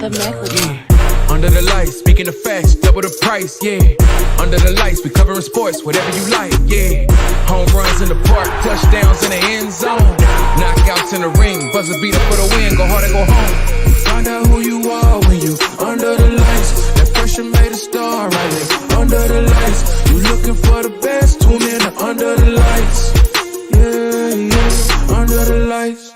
Under the lights, speaking of facts, double the price, yeah. Under the lights, we covering sports, whatever you like, yeah. Home runs in the park, touchdowns in the end zone. Knockouts in the ring, buzzer beater for the win, go hard and go home. Find out who you are when you under the lights. That pressure made a star right there. Under the lights, you looking for the best, tune in to Under the Lights. Yeah, Under the Lights.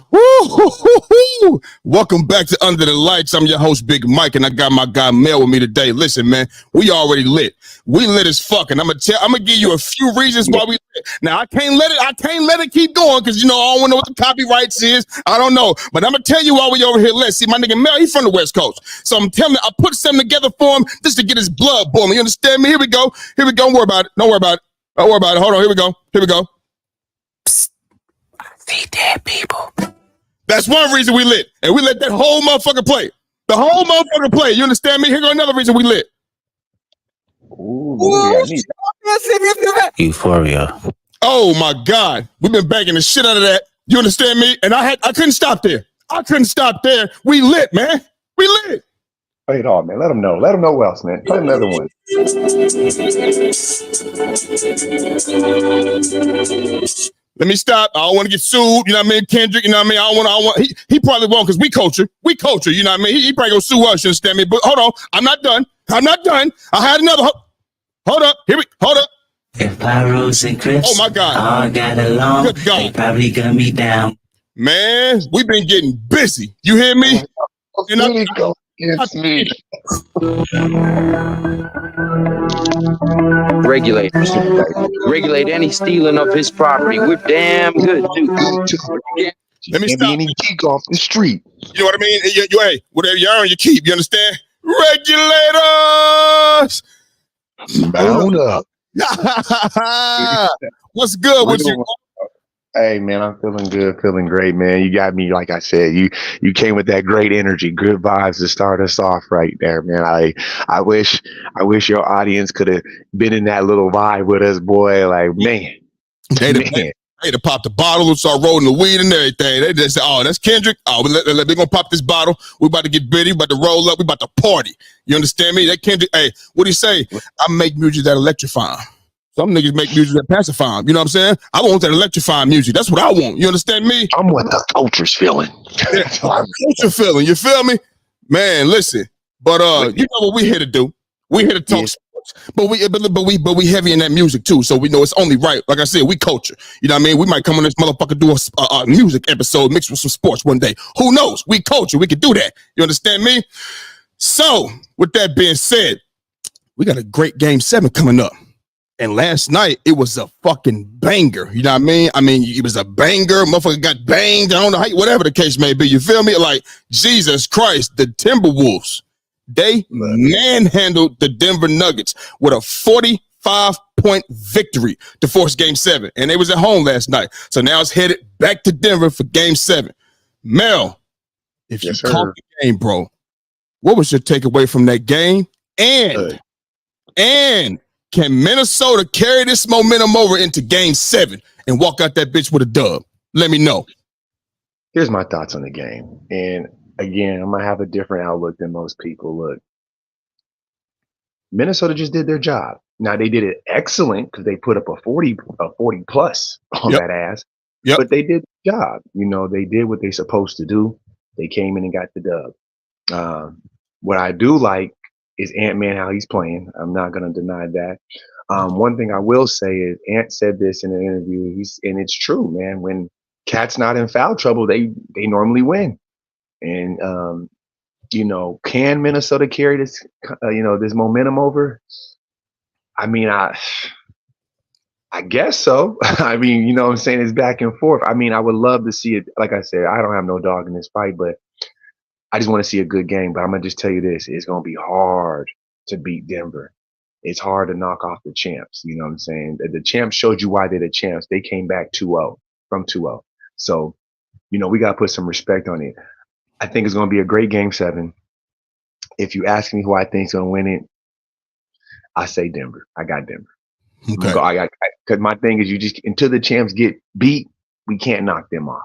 Woo-hoo-hoo-hoo. Welcome back to Under the Lights. I'm your host, Big Mike, and I got my guy Mel with me today. Listen, man, we already lit. We lit as fuck, and I'm gonna give you a few reasons why we lit. Now I can't let it keep going because I don't know what the copyrights is. I don't know, but I'm gonna tell you why we over here lit. See, my nigga Mel, he's from the West Coast, so I'm telling you, I put something together for him just to get his blood boiling. You understand me? Here we go. Don't worry about it. Hold on. Here we go. Psst. I see dead people. That's one reason we lit. And we let that whole motherfucker play. The whole motherfucker play. You understand me? Here go another reason we lit. Ooh, Euphoria. Oh my God. We've been banging the shit out of that. You understand me? And I couldn't stop there. We lit, man. We lit. Play it all, man. Let them know. Let them know what else, man. Play another one. Let me stop. I don't want to get sued. You know what I mean? Kendrick, you know what I mean? He probably won't because we culture. You know what I mean? He probably gonna sue us, you understand me? But hold on. I'm not done. I had another. Hold up. Hold up. If Pyros and Crips oh my God. all got along, Good God. they probably gun me down. Man, we've been getting busy. You hear me? It's me. Regulate any stealing of his property. We're damn good too. Let me stop. Any geek off the street. You know what I mean? Hey, whatever you earn, you keep. You understand? Regulators. Bound up. What's good with you? Hey man, I'm feeling good, feeling great, man. You got me, like I said, you came with that great energy, good vibes to start us off right there, man. I wish your audience could have been in that little vibe with us, boy. Like, man. They to pop the bottle and start rolling the weed and everything. They just say, oh, that's Kendrick. Oh, we're going to pop this bottle. We're about to get bitty. We're about to roll up. We're about to party. You understand me? That Kendrick, hey, what do you say? I make music that electrify them. Some niggas make music that pacify them. You know what I'm saying? I want that electrifying music. That's what I want. You understand me? I'm what the culture's feeling. Culture feeling. You feel me? Man, listen. But you know what we here to do? We here to talk sports. But we heavy in that music too. So we know it's only right. Like I said, we culture. You know what I mean? We might come on this motherfucker do a music episode mixed with some sports one day. Who knows? We culture. We could do that. You understand me? So with that being said, we got a great game 7 coming up. And last night, it was a fucking banger. You know what I mean? It was a banger. Motherfucker got banged. I don't know how, whatever the case may be. You feel me? Like, Jesus Christ, the Timberwolves, they manhandled the Denver Nuggets with a 45-point victory to force game 7. And they was at home last night. So now it's headed back to Denver for game 7. Mel, if you caught the game, bro, what was your takeaway from that game? And can Minnesota carry this momentum over into game 7 and walk out that bitch with a dub? Let me know. Here's my thoughts on the game. And again, I'm going to have a different outlook than most people. Look, Minnesota just did their job. Now, they did it excellent because they put up a 40 plus on that ass. Yep. But they did the job. You know, they did what they're supposed to do. They came in and got the dub. What I do like is Ant-Man, how he's playing. I'm not going to deny that. One thing I will say is Ant said this in an interview, and it's true, man. When Cat's not in foul trouble, they normally win. And, can Minnesota carry this, this momentum over? I guess so. You know what I'm saying? It's back and forth. I would love to see it. Like I said, I don't have no dog in this fight, but I just want to see a good game. But I'm going to just tell you this. It's going to be hard to beat Denver. It's hard to knock off the champs. You know what I'm saying? The champs showed you why they're the champs. They came back 2-0 from 2-0. So, we got to put some respect on it. I think it's going to be a great game 7. If you ask me who I think is going to win it, I say Denver. I got Denver. Okay. Because my thing is until the champs get beat, we can't knock them off.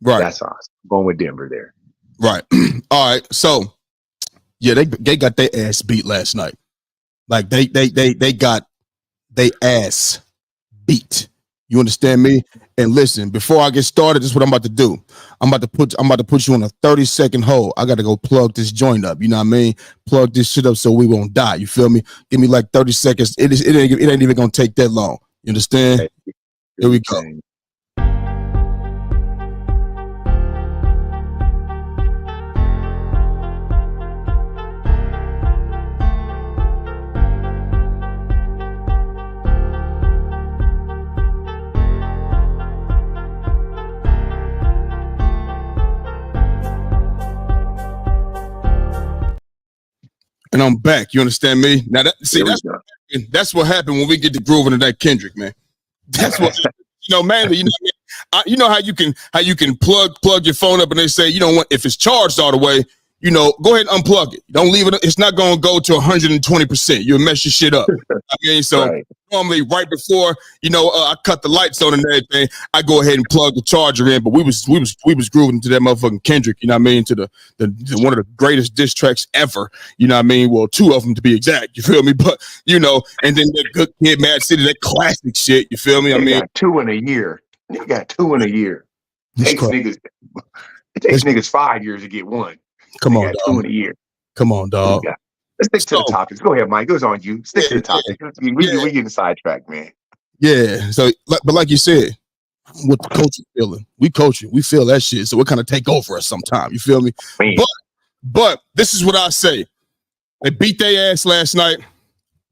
Right. That's awesome. I'm going with Denver there. Right. All right. So yeah, they got their ass beat last night. Like they got their ass beat. You understand me? And listen, before I get started, this is what I'm about to do. I'm about to put you on a 30-second hold. I gotta go plug this joint up. You know what I mean? Plug this shit up so we won't die. You feel me? Give me like 30 seconds. It ain't even gonna take that long. You understand? Here we go. And I'm back. You understand me? Now, that's what happened when we get to grooving to that Kendrick, man. That's what mainly. You know what I mean? You know how you can plug your phone up and they say, if it's charged all the way, go ahead and unplug it. Don't leave it. It's not going to go to 120%. You'll mess your shit up. I mean, so normally right before, I cut the lights on and everything, I go ahead and plug the charger in. But we was grooving to that motherfucking Kendrick, you know what I mean? To the one of the greatest diss tracks ever, you know what I mean? Well, two of them to be exact, you feel me? But, and then that Good Kid, Mad City, that classic shit, you feel me? I mean, got two in a year. They got two in a year. It takes niggas 5 years to get one. Come on, dog. 2 in a year. Come on, dog. Let's stick to the topics. Go ahead, Mike. It was on you. Stick to the topics. We getting sidetracked, man. Yeah. So, but like you said, what the coach is feeling, we coaching, we feel that shit. So it kind of take over us sometime. You feel me? Man. But this is what I say. They beat their ass last night.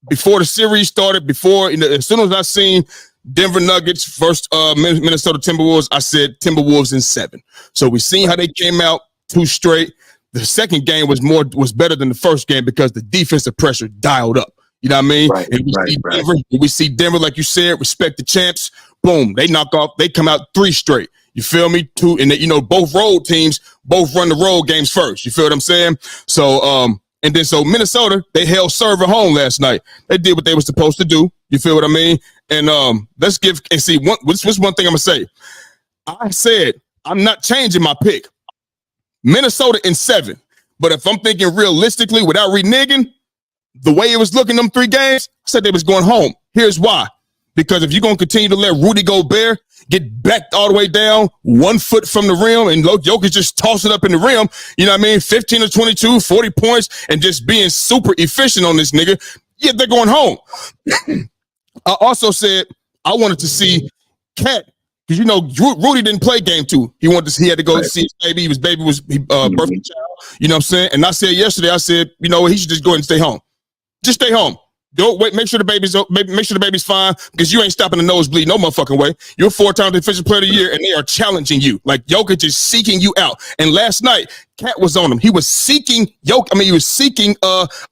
Before the series started, as soon as I seen Denver Nuggets versus Minnesota Timberwolves, I said Timberwolves in 7. So we seen how they came out 2 straight. The second game was better than the first game because the defensive pressure dialed up. You know what I mean? Right, we see Denver, like you said, respect the champs. Boom, they come out 3 straight. You feel me? 2, and both road teams both run the road games first. You feel what I'm saying? So so Minnesota, they held serve at home last night. They did what they were supposed to do. You feel what I mean? And what's one thing I'm gonna say? I said I'm not changing my pick. Minnesota in 7. But if I'm thinking realistically without reneging, the way it was looking them 3 games, I said they was going home. Here's why. Because if you're going to continue to let Rudy Gobert get backed all the way down 1 foot from the rim and Jokic just toss it up in the rim, you know what I mean? 15 to 22, 40 points, and just being super efficient on this nigga, yeah, they're going home. I also said I wanted to see Cat. Because Rudy didn't play game 2. He had to go see his baby. His baby was birthing child. You know what I'm saying? And I said yesterday, he should just go ahead and stay home. Just stay home. Don't wait. Make sure the baby's fine because you ain't stopping the nosebleed no motherfucking way. You're 4-time defensive player of the year, and they are challenging you. Like Jokic is seeking you out. And last night, Cat was on him. He was seeking He was seeking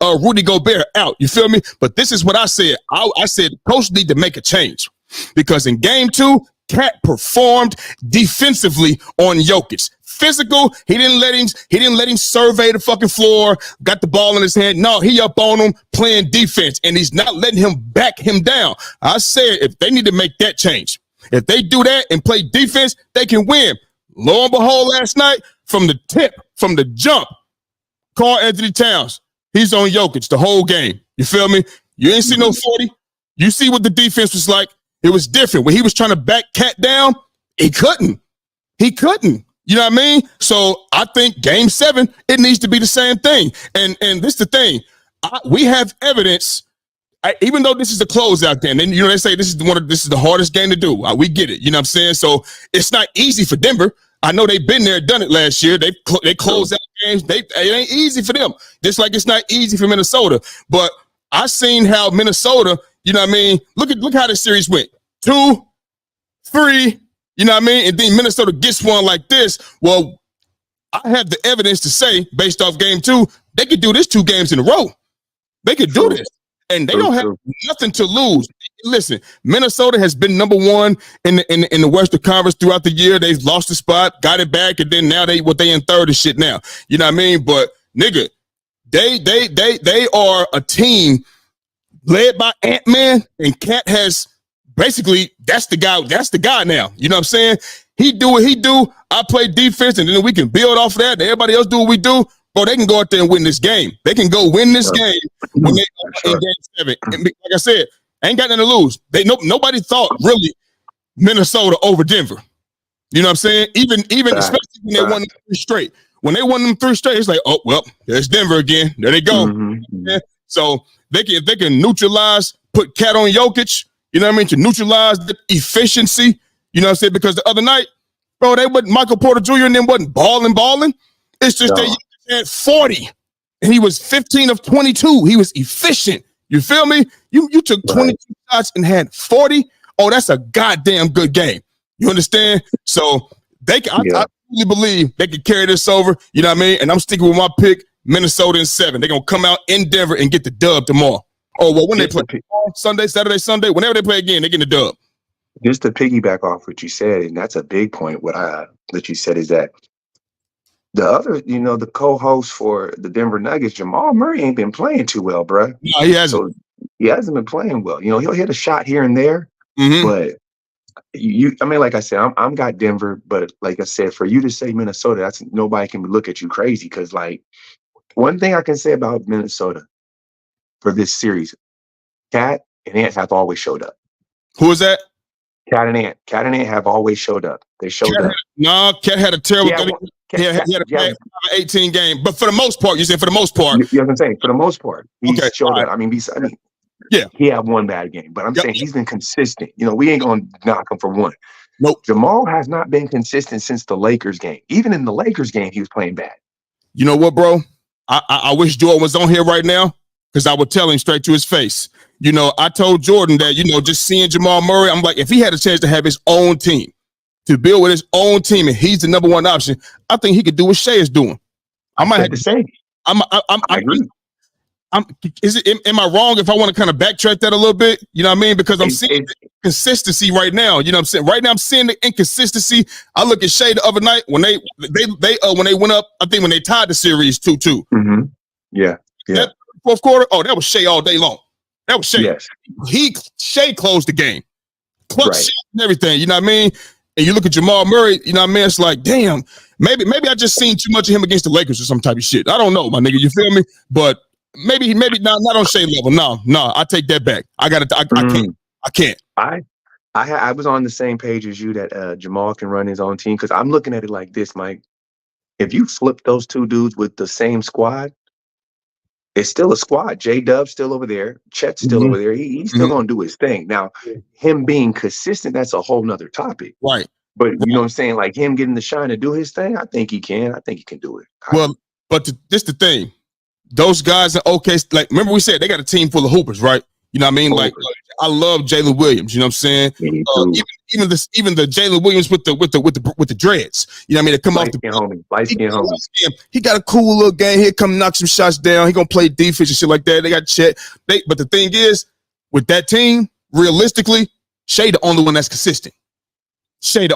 Rudy Gobert out. You feel me? But this is what I said. I said coach need to make a change because in game 2. Cat performed defensively on Jokic. Physical, he didn't let him survey the fucking floor, got the ball in his hand. No, he up on him playing defense, and he's not letting him back him down. I said if they need to make that change, if they do that and play defense, they can win. Lo and behold, last night, from the jump, Karl Anthony Towns, he's on Jokic the whole game. You feel me? You ain't see no 40. You see what the defense was like. It was different. When he was trying to back Cat down, he couldn't. You know what I mean? So I think game 7, it needs to be the same thing. And this is the thing. We have evidence, even though this is the closeout game, and they say this is the hardest game to do. We get it. You know what I'm saying? So it's not easy for Denver. I know they've been there, done it last year. They closed out games. It ain't easy for them. Just like it's not easy for Minnesota. But I seen how Minnesota, you know what I mean? Look how the series went. 2, 3, you know what I mean? And then Minnesota gets one like this. Well, I have the evidence to say, based off game 2, they could do this 2 games in a row. They could do this. And they don't have nothing to lose. Listen, Minnesota has been number 1 in the Western Conference throughout the year. They've lost the spot, got it back, and then now they in 3rd and shit now. You know what I mean? But nigga, they are a team led by Ant-Man, and Cat has basically that's the guy now. You know what I'm saying? He do what he do. I play defense, and then we can build off of that. And everybody else do what we do. Bro, they can go out there and win this game. They can go win this game when they in game 7. And like I said, ain't got nothing to lose. Nobody thought really Minnesota over Denver. You know what I'm saying? Even especially when they won them 3 straight. When they won them 3 straight, it's like, oh well, there's Denver again. There they go. Yeah. So they can neutralize, put Cat on Jokic. You know what I mean? To neutralize the efficiency. You know what I'm saying? Because the other night, bro, they wasn't Michael Porter Jr. and them wasn't balling. It's just that he had 40, and he was 15 of 22. He was efficient. You feel me? You took 22 shots and had 40. Oh, that's a goddamn good game. You understand? So I really believe they could carry this over. You know what I mean? And I'm sticking with my pick, Minnesota in 7. They're gonna come out in Denver and get the dub tomorrow. Oh well, when they play Sunday, Saturday, Sunday, whenever they play again, they get the dub. Just to piggyback off what you said, and that's a big point. That you said is that the other, the co-host for the Denver Nuggets, Jamal Murray, ain't been playing too well, bro. No, he hasn't. So he hasn't been playing well. He'll hit a shot here and there, but like I said, I'm got Denver, but like I said, for you to say Minnesota, that's nobody can look at you crazy. Because like one thing I can say about Minnesota for this series, Cat and Ant have always showed up. Who is that? Cat and Ant have always showed up. They showed up. Cat had a terrible game. He had a 18 game, but for the most part, you said for the most part. You know what I'm saying? For the most part, he showed up. I mean, he had one bad game, but I'm saying he's been consistent. We ain't gonna knock him for one. Nope. Jamal has not been consistent since the Lakers game. Even in the Lakers game, he was playing bad. You know what, bro? I wish Jordan was on here right now because I would tell him straight to his face. I told Jordan that, just seeing Jamal Murray, I'm like, if he had a chance to have his own team, to build with his own team, and he's the number one option, I think he could do what Shea is doing. I might have to say, I agree. Am I wrong if I want to kind of backtrack that a little bit? You know what I mean? Because I'm seeing the consistency right now. You know what I'm saying? Right now I'm seeing the inconsistency. I look at Shea the other night when they went up, I think when they tied the series 2-2. Mm-hmm. Yeah. That fourth quarter, that was Shea all day long. That was Shea. Yes. Shea closed the game. Clutch shot and everything, you know what I mean? And you look at Jamal Murray, you know what I mean? It's like, damn, maybe I just seen too much of him against the Lakers or some type of shit. I don't know, my nigga, you feel me? But maybe not on Shea level. No, I take that back. I can't. I was on the same page as you that Jamal can run his own team, because I'm looking at it like this, Mike. If you flip those two dudes with the same squad, it's still a squad. J-Dub's still over there. Chet's still over there. He's still going to do his thing. Now, him being consistent, that's a whole nother topic. Right. But you know what I'm saying? Like him getting the shine to do his thing, I think he can. I think he can do it. Well, but this the thing. Those guys are okay. Like, remember we said they got a team full of hoopers, right? You know what I mean? Like, I love Jalen Williams. You know what I'm saying? Even the Jalen Williams with the dreads. You know what I mean? To come off the light skin homie. He got a cool little game. He'll come knock some shots down. He gonna play defense and shit like that. They got Chet. But the thing is, with that team, realistically, Shea the only one that's consistent. You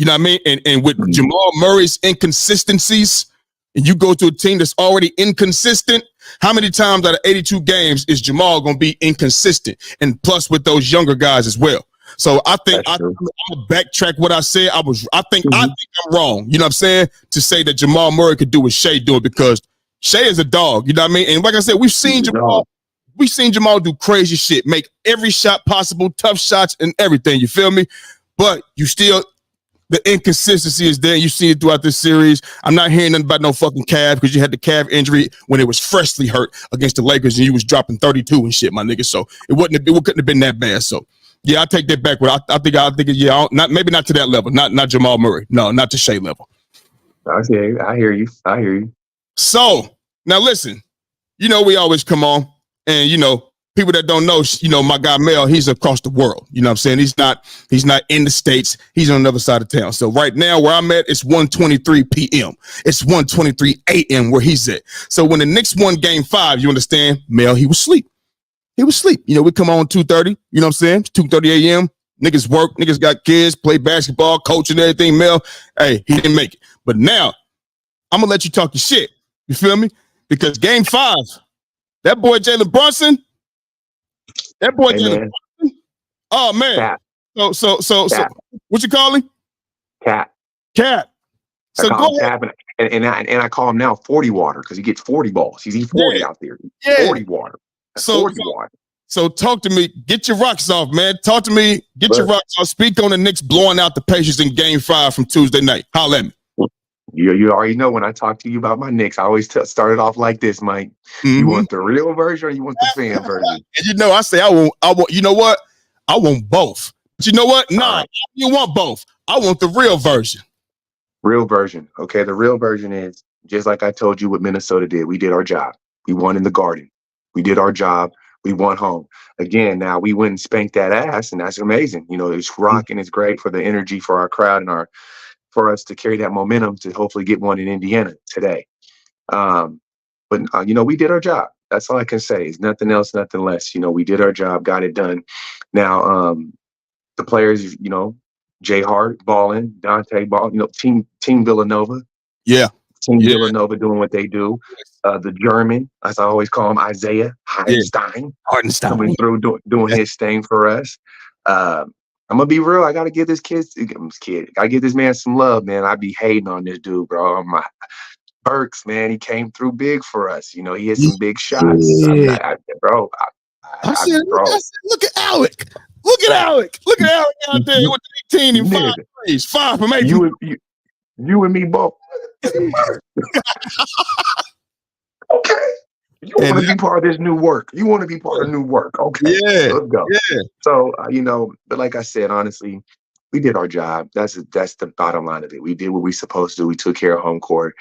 know what I mean? And with Jamal Murray's inconsistencies, and you go to a team that's already inconsistent, how many times out of 82 games is Jamal going to be inconsistent? And plus with those younger guys as well. So I think I'm going to backtrack what I said. I think I'm wrong, you know what I'm saying, to say that Jamal Murray could do what Shea doing, because Shea is a dog, you know what I mean? And like I said, we've seen Jamal do crazy shit, make every shot possible, tough shots and everything, you feel me? But you still, the inconsistency is there. You see it throughout this series. I'm not hearing nothing about no fucking calf, because you had the calf injury when it was freshly hurt against the Lakers and you was dropping 32 and shit, my nigga. So it couldn't have been that bad. So yeah, I take that back. But I think maybe not to that level. Not Jamal Murray. No, not to Shea level. I hear you. So now listen, we always come on and people that don't know, my guy Mel, he's across the world. You know what I'm saying? He's not in the States. He's on the other side of town. So right now where I'm at, it's 1:23 p.m. It's 1:23 a.m. where he's at. So when the Knicks won game 5, you understand, Mel, he was asleep. We come on 2:30, you know what I'm saying? It's 2:30 a.m. Niggas work, niggas got kids, play basketball, coach and everything. Mel, hey, he didn't make it. But now I'm going to let you talk your shit. You feel me? Because game 5, that boy Jalen Brunson, oh man. So what you call him? Cap. So I call go him ahead. Cap, and I call him now 40 water because he gets 40 balls. He's 40 out there. 40 water. So 40 water. So talk to me. Get your rocks off, man. Talk to me. Get your rocks off. Speak on the Knicks blowing out the Pacers in Game 5 from Tuesday night. Holla at me. You already know when I talk to you about my Knicks, I always start it off like this, Mike. You want the real version or you want the fan version? And you know, I say I want. You know what? I want both. But you know what? Nah, you want both. I want the real version. Real version. Okay, the real version is just like I told you what Minnesota did. We did our job. We won in the Garden. We did our job. We won home. Again, now we went and spanked that ass, and that's amazing. You know, it's rocking. It's great for the energy for our crowd and for us to carry that momentum to hopefully get one in Indiana today. But you know, we did our job. That's all I can say. It's nothing else, nothing less. You know, we did our job, got it done. Now, the players, you know, Jay Hart balling, Dante ball, you know, team Villanova. Yeah. Villanova doing what they do. The German, as I always call him, Isaiah Hartenstein. Coming through doing his thing for us. I'm gonna be real. I gotta give this gotta give this man some love, man. I be hating on this dude, bro. Burks, man, he came through big for us. You know, he hit some big shots. Bro, look at Alec. Look at Alec out there with 18 and 5 threes. 5 from 8. You and me both. Okay. You want to be part of this new work. You want to be part of new work. Okay. Yeah. Let's go. Yeah. So, you know, but like I said, honestly, we did our job. That's the bottom line of it. We did what we supposed to do. We took care of home court.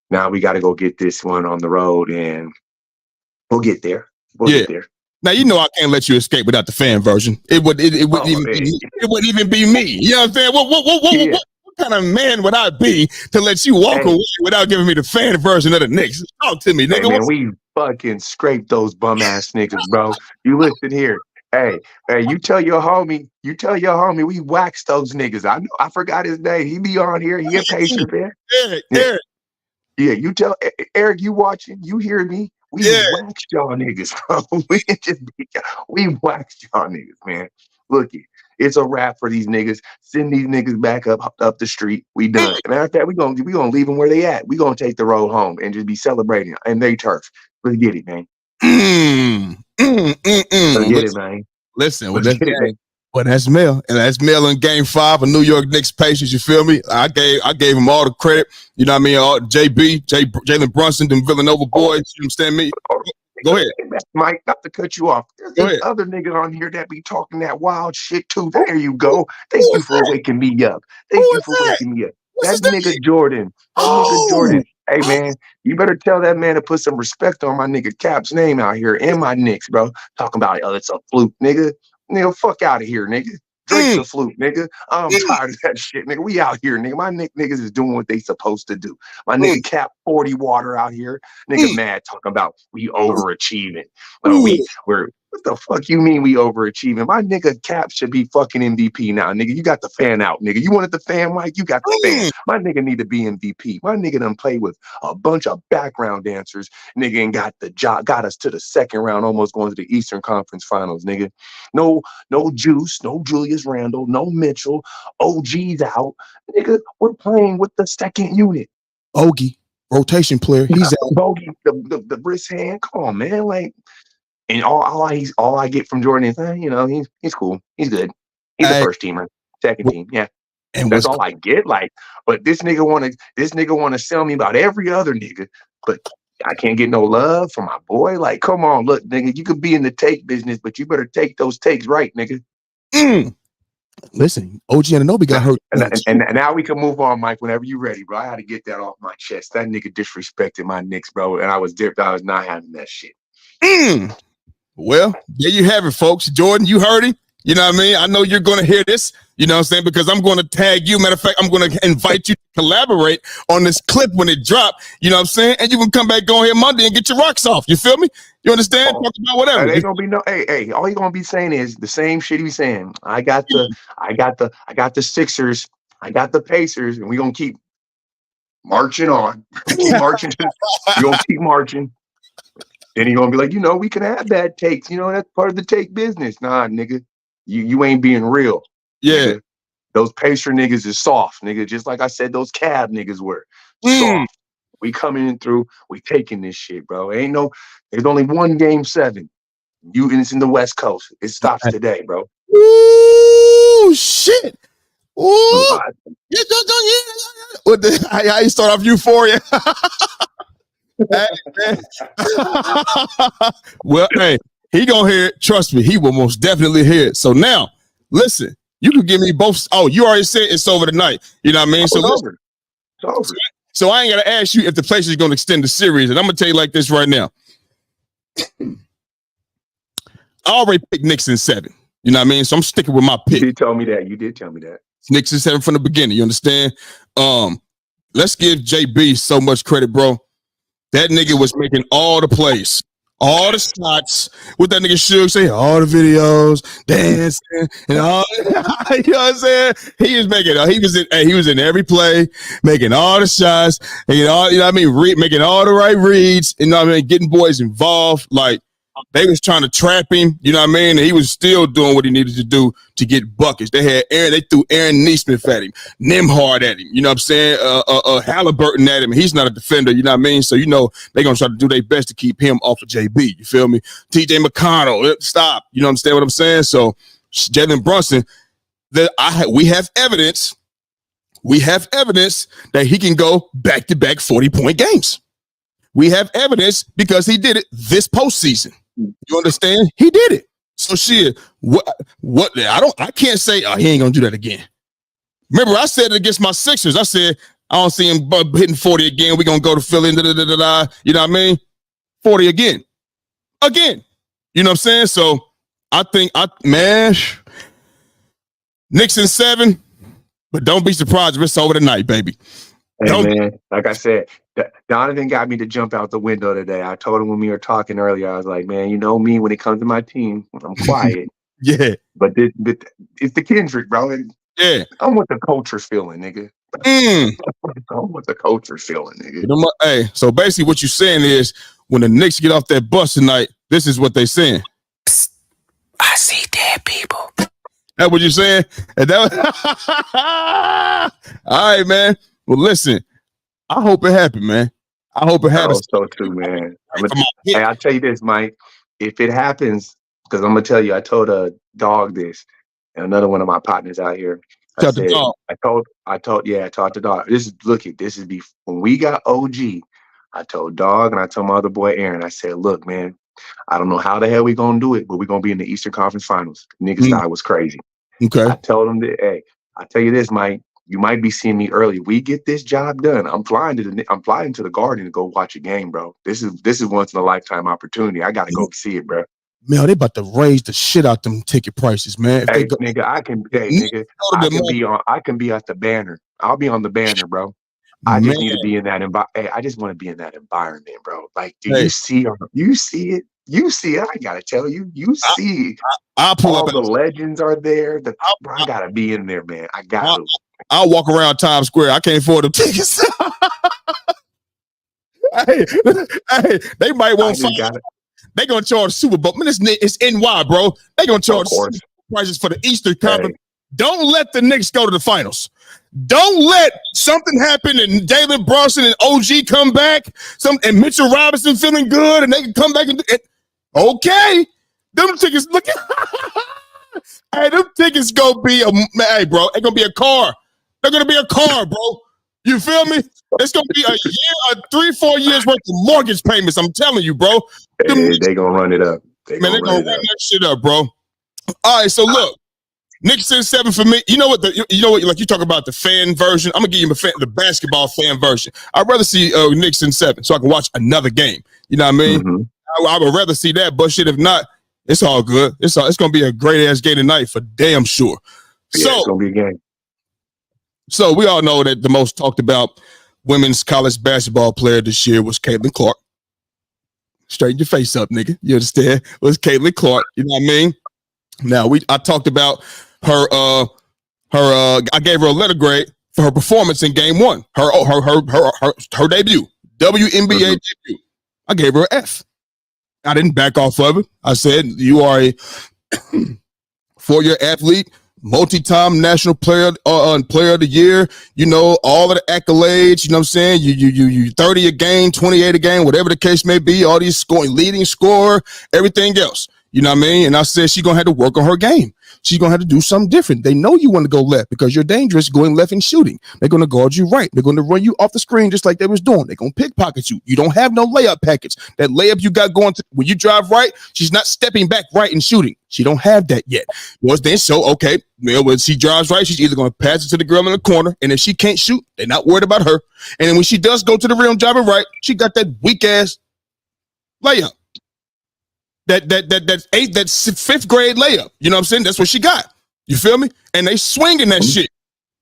Now we got to go get this one on the road, and we'll get there. We'll get there. Now you know I can't let you escape without the fan version. It wouldn't even be me. You know what I'm saying? What kind of man would I be to let you walk away without giving me the fan version of the Knicks? Talk to me, nigga. Hey, man, we fucking scraped those bum ass niggas, bro. You listen here. Hey, you tell your homie, we waxed those niggas. I forgot his name. He be on here. He a Pacer fan. Eric. Yeah, you tell Eric, you watching, you hear me. We waxed y'all niggas, bro. We waxed y'all niggas, man. Look, it's a wrap for these niggas. Send these niggas back up the street. We done. Matter of fact, we gonna leave them where they at. We gonna take the road home and just be celebrating and they turf. Let's get it, man. Let's get it, man. Listen, well, that's Mel, and that's Mel in Game 5 of New York Knicks Pacers. You feel me? I gave him all the credit. You know what I mean? Jalen Brunson, them Villanova boys. You understand me? Go ahead, Mike. Not to cut you off. There's other niggas on here that be talking that wild shit too. There you go. Thank you for waking me up. Thank you for waking me up. That nigga Jordan. Nigga Jordan. Hey man, you better tell that man to put some respect on my nigga Cap's name out here and my Knicks, bro. Talking about it's a fluke, nigga. Nigga, fuck out of here, nigga. Drake's a fluke, nigga. I'm tired of that shit, nigga. We out here, nigga. My niggas is doing what they supposed to do. My nigga Cap 40 water out here. Nigga mad talking about we overachieving. We're what the fuck you mean we overachieving? My nigga Cap should be fucking MVP now, nigga. You got the fan out, nigga. You wanted the fan, Mike? You got the fan. My nigga need to be MVP. My nigga done played with a bunch of background dancers. Nigga ain't got the job, got us to the second round, almost going to the Eastern Conference Finals, nigga. No Juice, no Julius Randle, no Mitchell. OG's out. Nigga, we're playing with the second unit. Ogie, rotation player. He's out. Bogey, the wrist hand. Come on, man. Like, and all I get from Jordan is, you know, he's cool. He's good. He's a first teamer, second team. Yeah. And that's all I get. Like, but this nigga wanna sell me about every other nigga, but I can't get no love from my boy. Like, come on, look, nigga, you could be in the take business, but you better take those takes right, nigga. Listen, OG Anunoby got hurt. And now we can move on, Mike, whenever you're ready, bro. I had to get that off my chest. That nigga disrespected my Knicks, bro, and I was not having that shit. Well, there you have it, folks. Jordan, you heard him. You know what I mean? I know you're going to hear this, you know what I'm saying, because I'm going to tag you. Matter of fact, I'm going to invite you to collaborate on this clip when it drop, you know what I'm saying? And you can come back on here Monday and get your rocks off. You feel me? You understand? Talk about whatever. Ain't gonna be no, hey, all you're going to be saying is the same shit he's saying. I got the Sixers, I got the Pacers, and we're going to keep marching on. We're going to keep marching. Then you're going to be like, you know, we can have bad takes. You know, that's part of the take business. Nah, nigga. You ain't being real. Yeah. Nigga. Those Pacer niggas is soft, nigga. Just like I said, those Cab niggas were soft. We coming in through. We taking this shit, bro. There's only one game 7. And it's in the West Coast. It stops today, bro. Ooh, shit. Ooh. How you start off Euphoria? Hey, man. Well, hey, he gonna hear it. Trust me, he will most definitely hear it. So now, listen, you can give me both. Oh, you already said it's over tonight. You know what I mean? So it's over. It's over. So I ain't gotta ask you if the place is gonna extend the series. And I'm gonna tell you like this right now. I already picked Knicks in 7. You know what I mean? So I'm sticking with my pick. You did tell me that. Knicks in 7 from the beginning. You understand? Let's give JB so much credit, bro. That nigga was making all the plays, all the shots. What that nigga Suge say? All the videos, dancing, and all. You know what I'm saying? He was making. He was in every play, making all the shots, and you know what I mean, making all the right reads. You know what I mean, getting boys involved. Like they was trying to trap him. You know what I mean? And he was still doing what he needed to do to get buckets. They threw Aaron Nesmith at him, Nimhard at him. You know what I'm saying? Halliburton at him. He's not a defender. You know what I mean? So you know they're gonna try to do their best to keep him off of JB. You feel me? TJ McConnell, stop. You know what I'm saying? So Jalen Brunson, we have evidence. We have evidence that he can go back-to-back 40-point games. We have evidence because he did it this postseason. You understand? He did it. So shit, what I can't say he ain't gonna do that again. Remember, I said it against my Sixers. I said, I don't see him hitting 40 again. We're gonna go to Philly, you know what I mean? 40 again. Again. You know what I'm saying? So I think Knicks in 7, but don't be surprised if it's over tonight, baby. Hey, man, like I said, Donovan got me to jump out the window today. I told him when we were talking earlier, I was like, man, you know me, when it comes to my team, I'm quiet. Yeah. But it's the Kendrick, bro. Yeah. I'm with the culture feeling, nigga. I'm with the culture feeling, nigga. Hey, so basically what you're saying is when the Knicks get off that bus tonight, this is what they saying. Psst, I see dead people. That's what you're saying? All right, man. Well, listen, I hope it happened, man. I hope it happens. I hope so too, man. I'll tell you this, Mike. If it happens, because I'm gonna tell you, I told a dog this, and another one of my partners out here. I talked to dog. This is when we got OG. I told dog and I told my other boy Aaron. I said, look, man, I don't know how the hell we gonna do it, but we're gonna be in the Eastern Conference Finals. Niggas thought I was crazy. Okay. I told him that, hey, I tell you this, Mike. You might be seeing me early. We get this job done. I'm flying to the Garden to go watch a game, bro. This is once in a lifetime opportunity. I gotta go see it, bro. Man, they about to raise the shit out them ticket prices, man. I can be at the banner. I'll be on the banner, bro. I just need to be in that environment. I just want to be in that environment, bro. Like, you see it? You see it. I gotta tell you, see it. I'll pull all up. The legends are there. I gotta be in there, man. I got to. I'll walk around Times Square. I can't afford them tickets. hey, they might want $5. They gonna charge Super Bowl. Man, it's NY, bro. They gonna charge prices for the Eastern Conference. Don't let the Knicks go to the finals. Don't let something happen and Jalen Brunson and OG come back. And Mitchell Robinson feeling good, and they can come back and okay. Them tickets looking. Hey, them tickets gonna be hey, bro. It's gonna be a car. They're gonna be a car, bro. You feel me? It's gonna be a year, 3-4 years worth of mortgage payments. I'm telling you, bro. They gonna run it up. They're gonna run that shit up, bro. All right, so look, Knicks in 7 for me. You know what? Like you talk about the fan version. I'm gonna give you the basketball fan version. I'd rather see Knicks in 7 so I can watch another game. You know what I mean? Mm-hmm. I would rather see that, but shit, if not, it's all good. It's gonna be a great ass game tonight for damn sure. Yeah, it's gonna be a game. So we all know that the most talked about women's college basketball player this year was Caitlin Clark. Straighten your face up, nigga. You understand? It was Caitlin Clark. You know what I mean? Now I talked about her. I gave her a letter grade for her performance in Game 1. Her debut, WNBA debut. I gave her an F. I didn't back off of it. I said you are a 4-year athlete, multi-time national player player of the year, you know, all of the accolades, you know what I'm saying? You 30 a game, 28 a game, whatever the case may be, all these leading scorer, everything else. You know what I mean? And I said she's going to have to work on her game. She's going to have to do something different. They know you want to go left because you're dangerous going left and shooting. They're going to guard you right. They're going to run you off the screen just like they was doing. They're going to pickpocket you. You don't have no layup package. That layup you got going to, when you drive right, she's not stepping back right and shooting. She don't have that yet. Well, then so, okay, well, when she drives right, she's either going to pass it to the girl in the corner, and if she can't shoot, they're not worried about her. And then when she does go to the rim driving right, she got that weak-ass layup. That's fifth grade layup. You know what I'm saying? That's what she got. You feel me? And they swinging that shit.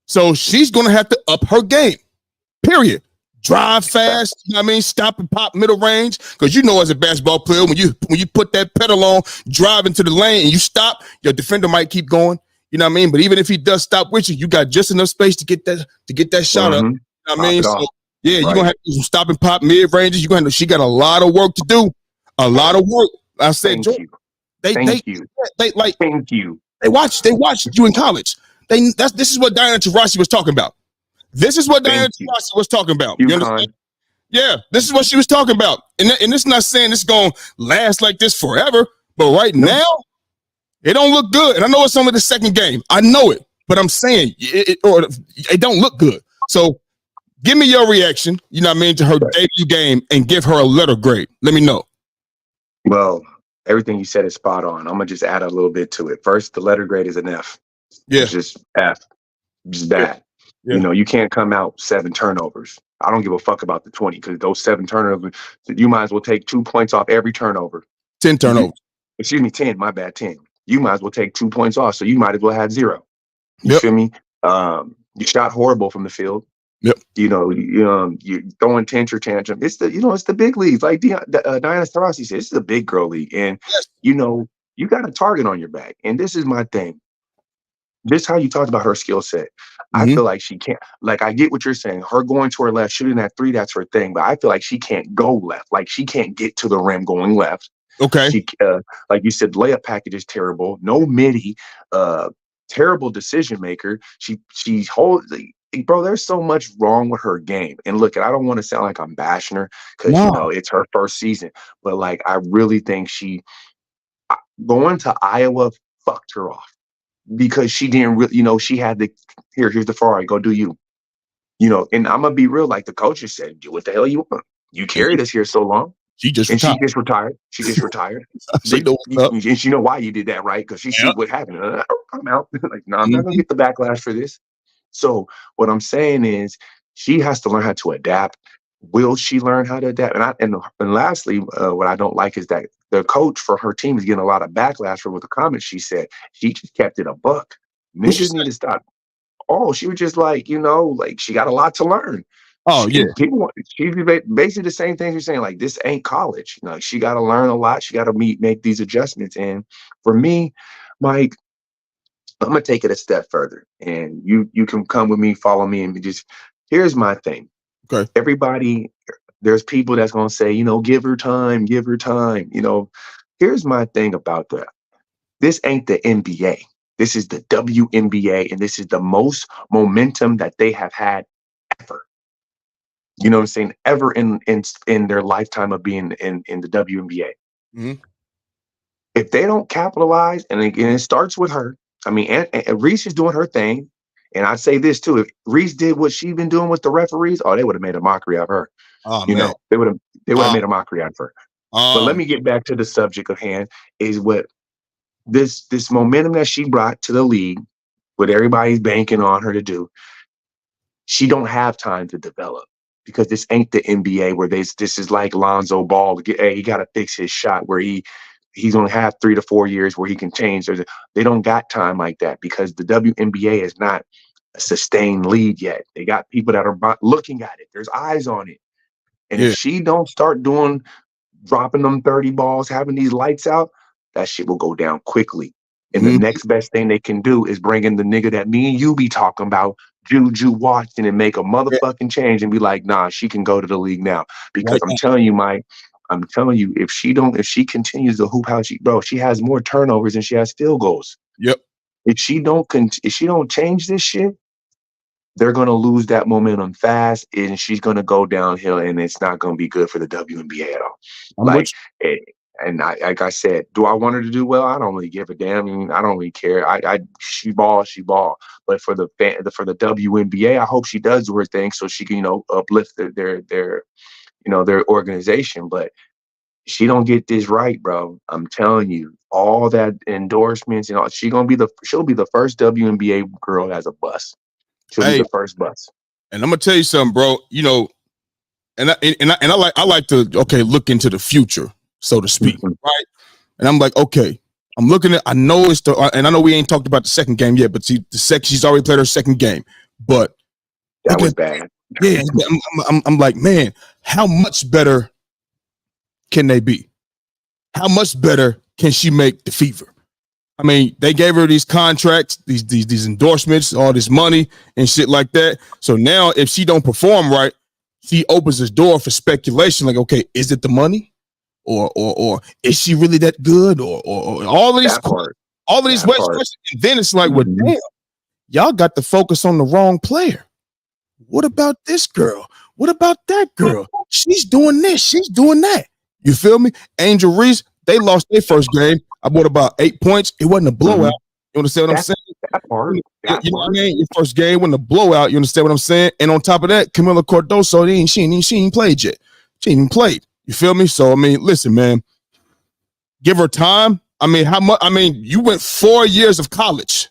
So she's going to have to up her game, period. Drive fast, you know what I mean? Stop and pop middle range. Because you know as a basketball player, when you put that pedal on, drive into the lane and you stop, your defender might keep going. You know what I mean? But even if he does stop with you, you got just enough space to get that shot up. You know what I mean? So yeah, you're gonna have to do some stop and pop mid ranges. She got a lot of work to do. A lot of work. I said, Thank you. They watched you in college. This is what Diana Taurasi was talking about. This is what Diana Taurasi was talking about. You understand? Yeah, this is what she was talking about. And it's not saying it's going to last like this forever, but right now, it don't look good. And I know it's only the second game. I know it, but I'm saying it don't look good. So give me your reaction, you know what I mean, to her debut game and give her a letter grade. Let me know. Well, everything you said is spot on. I'm going to just add a little bit to it. First, the letter grade is an F. Yeah. It's just F. Just bad. Yeah. You know, you can't come out 7 turnovers. I don't give a fuck about the 20 because those 7 turnovers, you might as well take 2 points off every turnover. 10 turnovers. Excuse me, 10. My bad, 10. You might as well take 2 points off, so you might as well have 0. You feel me? You shot horrible from the field. Yep. You know, you're throwing tantrum. It's the big leagues. Like Diana Taurasi said, it's the big girl league. And, you know, you got a target on your back. And this is my thing. This is how you talked about her skill set. I feel like she can't, like, I get what you're saying. Her going to her left, shooting that 3, that's her thing. But I feel like she can't go left. Like, she can't get to the rim going left. Okay. She, like you said, layup package is terrible. No midi, terrible decision maker. She holds, bro, there's so much wrong with her game. And look, I don't want to sound like I'm bashing her because, you know, it's her first season. But, like, I really think going to Iowa fucked her off. Because she didn't really, you know, she had here's the Ferrari, go do you. You know, and I'm going to be real, like the coaches said, do what the hell you want. You carried us here so long. She just retired. She just retired. And she know why you did that, right? Because she see what happened. I'm out. Like, no, I'm not going to get the backlash for this. So what I'm saying is she has to learn how to adapt. Will she learn how to adapt? And lastly, what I don't like is that the coach for her team is getting a lot of backlash for what the comments she said. She just kept it a buck. Niggas need to stop. Oh, she was just like, you know, like she got a lot to learn. She's basically the same thing you're saying. Like, this ain't college. You know, she got to learn a lot. She got to make these adjustments. And for me, Mike, I'm gonna take it a step further. And you can come with me, follow me, and here's my thing. Okay. Everybody, there's people that's going to say, you know, give her time. You know, here's my thing about that. This ain't the NBA. This is the WNBA, and this is the most momentum that they have had ever. You know what I'm saying? Ever in their lifetime of being in the WNBA. Mm-hmm. If they don't capitalize, and again, it starts with her. I mean, and Reese is doing her thing. And I'd say this too: if Reese did what she's been doing with the referees, they would have made a mockery of her. Oh, you man. know, they would have made a mockery out of her. But let me get back to the subject of hand: is what this momentum that she brought to the league, what everybody's banking on her to do. She don't have time to develop because this ain't the NBA where this is like Lonzo Ball. He got to fix his shot where he's going to have 3 to 4 years where he can change. They don't got time like that because the WNBA is not a sustained league yet. They got people that are looking at it. There's eyes on it. And if she don't start dropping them 30 balls, having these lights out, that shit will go down quickly. And the next best thing they can do is bring in the nigga that me and you be talking about, Juju Watson, and make a motherfucking change and be like, nah, she can go to the league now. Because I'm telling you, Mike, if she continues to hoop how she has more turnovers than she has field goals. Yep. If she don't change this shit, they're gonna lose that momentum fast, and she's gonna go downhill, and it's not gonna be good for the WNBA at all. Like I said, do I want her to do well? I don't really give a damn. I mean, I don't really care. She ball. But for the WNBA, I hope she does do her thing so she can uplift their organization. But she don't get this right, bro. I'm telling you, all that endorsements and all. She'll be the first WNBA girl that has a bus. She'll be the first bus. And I'm gonna tell you something, bro. I like to look into the future, so to speak, right? And I'm like, okay, I'm looking at. I know and I know we ain't talked about the second game yet, but she's already played her second game, but that was bad. Yeah, I'm like, man, how much better can they be? How much better can she make the Fever? I mean, they gave her these contracts, these endorsements, all this money and shit like that. So now if she don't perform right, she opens this door for speculation. Like, okay, is it the money? Or is she really that good? Or all of these questions. And then it's like, well, damn, y'all got to focus on the wrong player. What about this girl? What about that girl? She's doing this. She's doing that. You feel me? Angel Reese, they lost their first game. I bought about 8 points. It wasn't a blowout. You understand what I'm saying? That part. You know what I mean? Your first game wasn't a blowout. You understand what I'm saying? And on top of that, Camila Cardoso, she ain't played yet. She ain't even played. You feel me? So, I mean, listen, man. Give her time. I mean, how much? I mean, you went 4 years of college.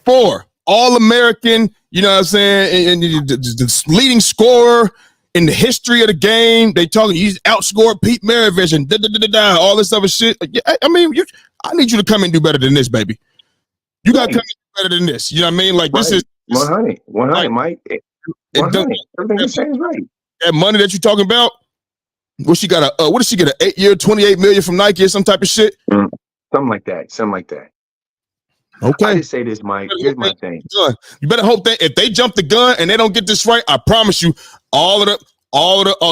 4. All-American, you know what I'm saying? And the leading scorer in the history of the game. They talking, he's outscored Pete Maravich and all this other shit. I mean, I need you to come and do better than this, baby. You got to come and do better than this. You know what I mean? Like, this is 100, Mike. 100. Everything you're saying is right. That money that you're talking about, what does she get? An 8-year, $28 million from Nike or some type of shit? Something like that. Okay. I just say this, Mike. Here's my thing. You better hope that if they jump the gun and they don't get this right, I promise you, all of the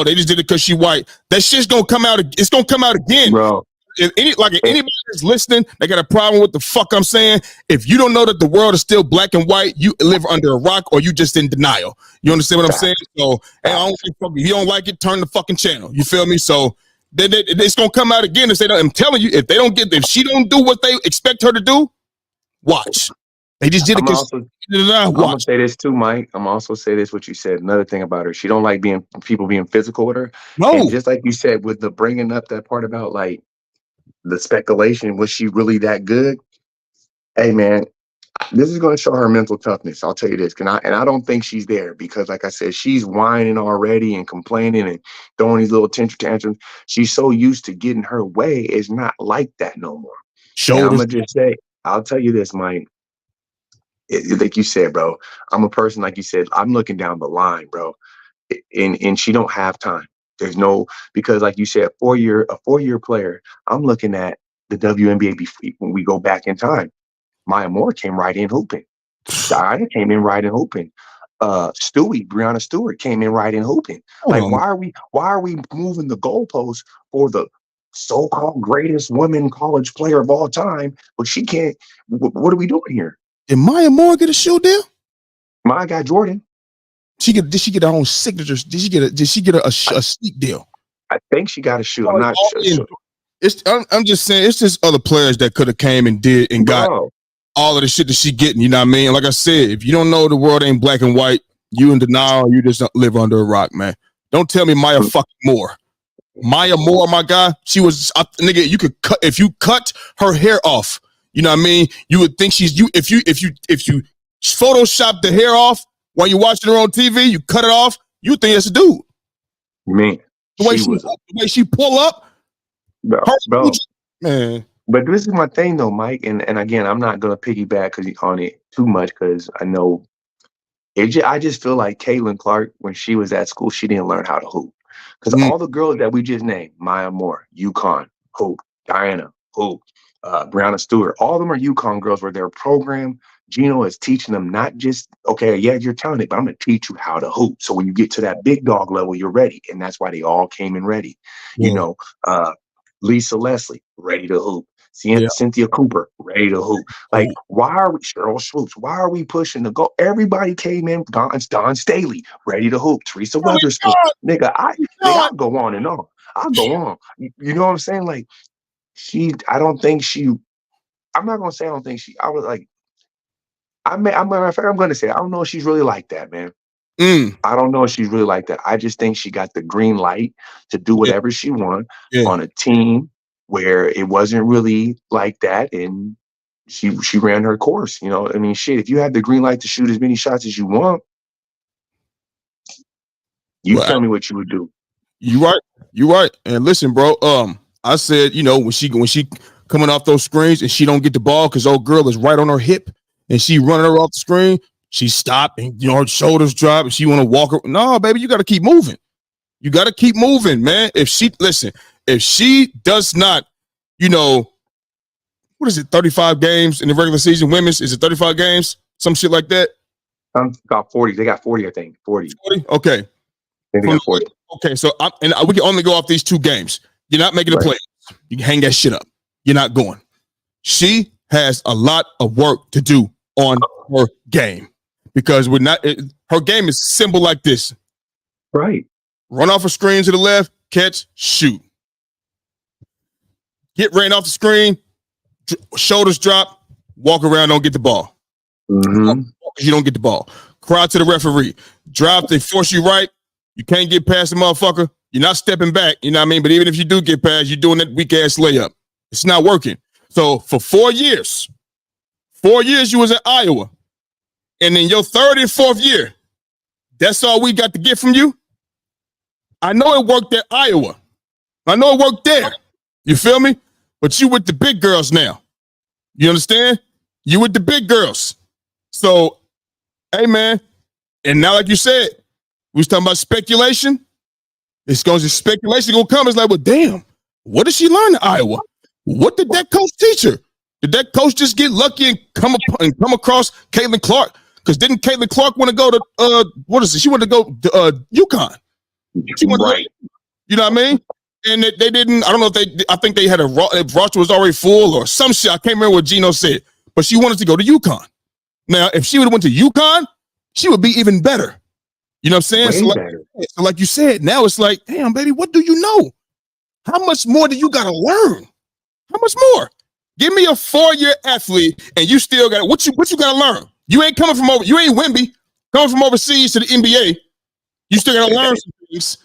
they just did it because she white. That shit's gonna come out. It's gonna come out again, bro. If anybody that's listening, they got a problem with the fuck I'm saying. If you don't know that the world is still black and white, you live under a rock or you just in denial. You understand what I'm saying? So, and I don't think if you don't like it, turn the fucking channel. You feel me? So it's gonna come out again. I'm telling you, if she don't do what they expect her to do, watch. They just did it because I'm gonna say this too, Mike. I'm also say this what you said. Another thing about her, she don't like people being physical with her. No, and just like you said with the bringing up that part about like the speculation, was she really that good? Hey man, this is going to show her mental toughness. I'll tell you this, and I don't think she's there because, like I said, she's whining already and complaining and throwing these little tantrums. She's so used to getting her way. It's not like that no more. I'm gonna just say, I'll tell you this, Mike. Like you said, bro, I'm a person, like you said, I'm looking down the line, bro. And she don't have time. There's no, because like you said, a four-year player, I'm looking at the WNBA when we go back in time. Maya Moore came right in hooping. Diana came in right in hooping. Breanna Stewart came in right in hooping. Like, why are we moving the goalposts for the so-called greatest women college player of all time, but she can't? What are we doing here? Did Maya Moore get a shoe deal? Maya got Jordan. Did she get her own signatures? Did she get a sneak deal? I think she got a shoe. I'm not sure. I'm just saying, it's just other players that could have came and did and got all of the shit that she getting. You know what I mean? Like I said, if you don't know the world ain't black and white, you in denial. You just live under a rock, man. Don't tell me Maya fucking Moore. Maya Moore, my guy, she was nigga. You could cut if you cut her hair off. You know what I mean? You would think she's you. If you Photoshop the hair off while you're watching her on TV, you cut it off. You think it's a dude. Man, the way she pull up, bro. Man. But this is my thing though, Mike. And again, I'm not gonna piggyback on it too much because I know I just feel like Caitlin Clark, when she was at school, she didn't learn how to hoop. Because all the girls that we just named, Maya Moore, UConn, hoop, Diana, hoop, Breanna Stewart, all of them are UConn girls where their program, Gino is teaching them not just, okay, yeah, you're talented, but I'm going to teach you how to hoop. So when you get to that big dog level, you're ready. And that's why they all came in ready. Yeah. You know, Lisa Leslie, ready to hoop. Cynthia Cooper, ready to hoop. Like, why are we Cheryl Swoops? Why are we pushing the goal? Everybody came in. Don Staley, ready to hoop. Teresa Weatherspoon, nigga. I'll go on and on. I'll go on. You know what I'm saying? Like, I don't think she. I'm not gonna say I don't think she. I was like, I'm gonna say I don't know if she's really like that, man. I don't know if she's really like that. I just think she got the green light to do whatever she wants on a team where it wasn't really like that, and she ran her course. You know, I mean, shit. If you had the green light to shoot as many shots as you want, tell me what you would do. You right. And listen, bro. I said, you know, when she coming off those screens and she don't get the ball because old girl is right on her hip and she running her off the screen, she stopped and her shoulders drop and she want to walk her. No, baby, you got to keep moving. You got to keep moving, man. If she does not, what is it, 35 games in the regular season? Women's, is it 35 games? Some shit like that? About 40. They got 40, I think. 40. Okay. They got 40. Okay, so we can only go off these 2 games. You're not making a play. You can hang that shit up. You're not going. She has a lot of work to do on her game because her game is simple like this. Right. Run off a screen to the left, catch, shoot. Get ran off the screen, shoulders drop, walk around, don't get the ball. Mm-hmm. You don't get the ball. Cry to the referee. Drive, they force you right. You can't get past the motherfucker. You're not stepping back, you know what I mean? But even if you do get past, you're doing that weak-ass layup. It's not working. So for 4 years you was at Iowa. And in your 3rd and 4th year, that's all we got to get from you? I know it worked at Iowa. I know it worked there. You feel me? But you with the big girls now. You understand? You with the big girls. So, hey, man. And now, like you said, we was talking about speculation. Speculation gonna come. It's like, well, damn, what did she learn in Iowa? What did that coach teach her? Did that coach just get lucky and come across Caitlin Clark? Because didn't Caitlin Clark want to go to what is it? She wanted to go to UConn. She wanted to, you know what I mean? And they didn't. I don't know if I think they had roster was already full or some shit. I can't remember what Gino said, but she wanted to go to UConn. Now, if she would have went to UConn, she would be even better. You know what I'm saying? So like you said, now it's like, damn, baby, what do you know? How much more do you got to learn? How much more? Give me a 4-year athlete, and you still got what you got to learn. You ain't coming from you ain't Wemby coming from overseas to the NBA. You still got to learn some things.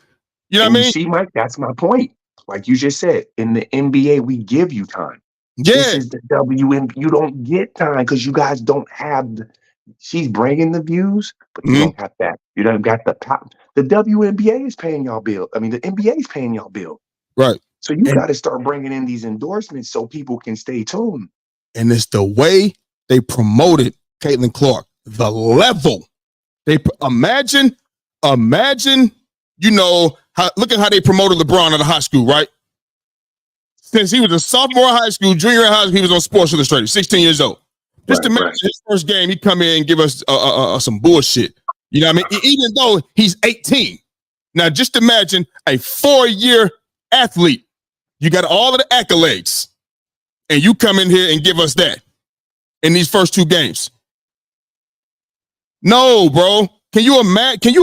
You know what I mean? See, Mike, that's my point. Like you just said, in the NBA, we give you time. Yeah. This is the WNBA. You don't get time because you guys don't have she's bringing the views, but you don't have that. You don't got the top. The WNBA is paying y'all bill. I mean, the NBA is paying y'all bill. Right. So you got to start bringing in these endorsements so people can stay tuned. And it's the way they promoted Caitlin Clark. The level. They imagine, look at how they promoted LeBron out of high school, right? Since he was a sophomore in high school, junior in high school, he was on Sports Illustrated, 16 years old. Just imagine his first game, he come in and give us some bullshit. You know what I mean? Even though he's 18. Now, just imagine a 4-year athlete. You got all of the accolades, and you come in here and give us that in these first 2 games. No, bro. Can you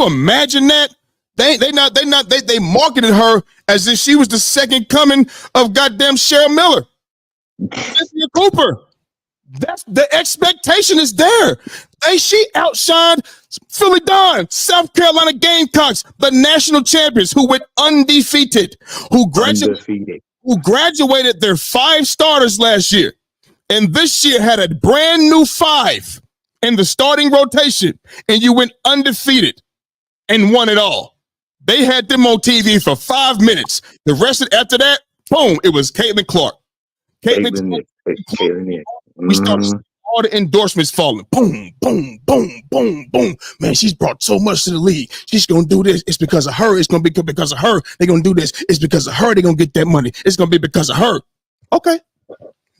imagine that? They marketed her as if she was the second coming of goddamn Cheryl Miller. Cynthia Cooper. That's the expectation is there. She outshined Philly Dawn, South Carolina Gamecocks, the national champions who went undefeated, who graduated their 5 starters last year, and this year had a brand new 5 in the starting rotation, and you went undefeated and won it all. They had them on TV for 5 minutes. The rest after that, boom, it was Caitlin Clark. Caitlin Clark. We started all the endorsements falling. Boom, boom, boom, boom, boom. Man, she's brought so much to the league. She's going to do this. It's because of her. It's going to be because of her. They're going to do this. It's because of her. They're going to get that money. It's going to be because of her. Okay.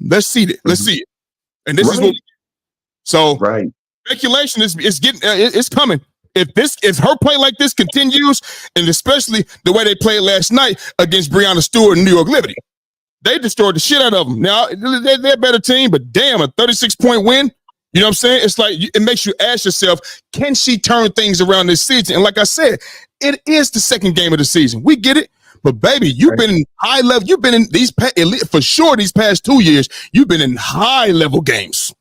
Let's see it. Let's see it. And this is what speculation is getting, it's coming. If her play like this continues, and especially the way they played last night against Breonna Stewart and New York Liberty, They destroyed the shit out of them. Now, they're a better team, but damn, a 36-point win. You know what I'm saying? It's like, it makes you ask yourself, can she turn things around this season? And like I said, it is the second game of the season. We get it. But baby, you've been in high level. You've been in these, for sure, these past 2 years, you've been in high level games.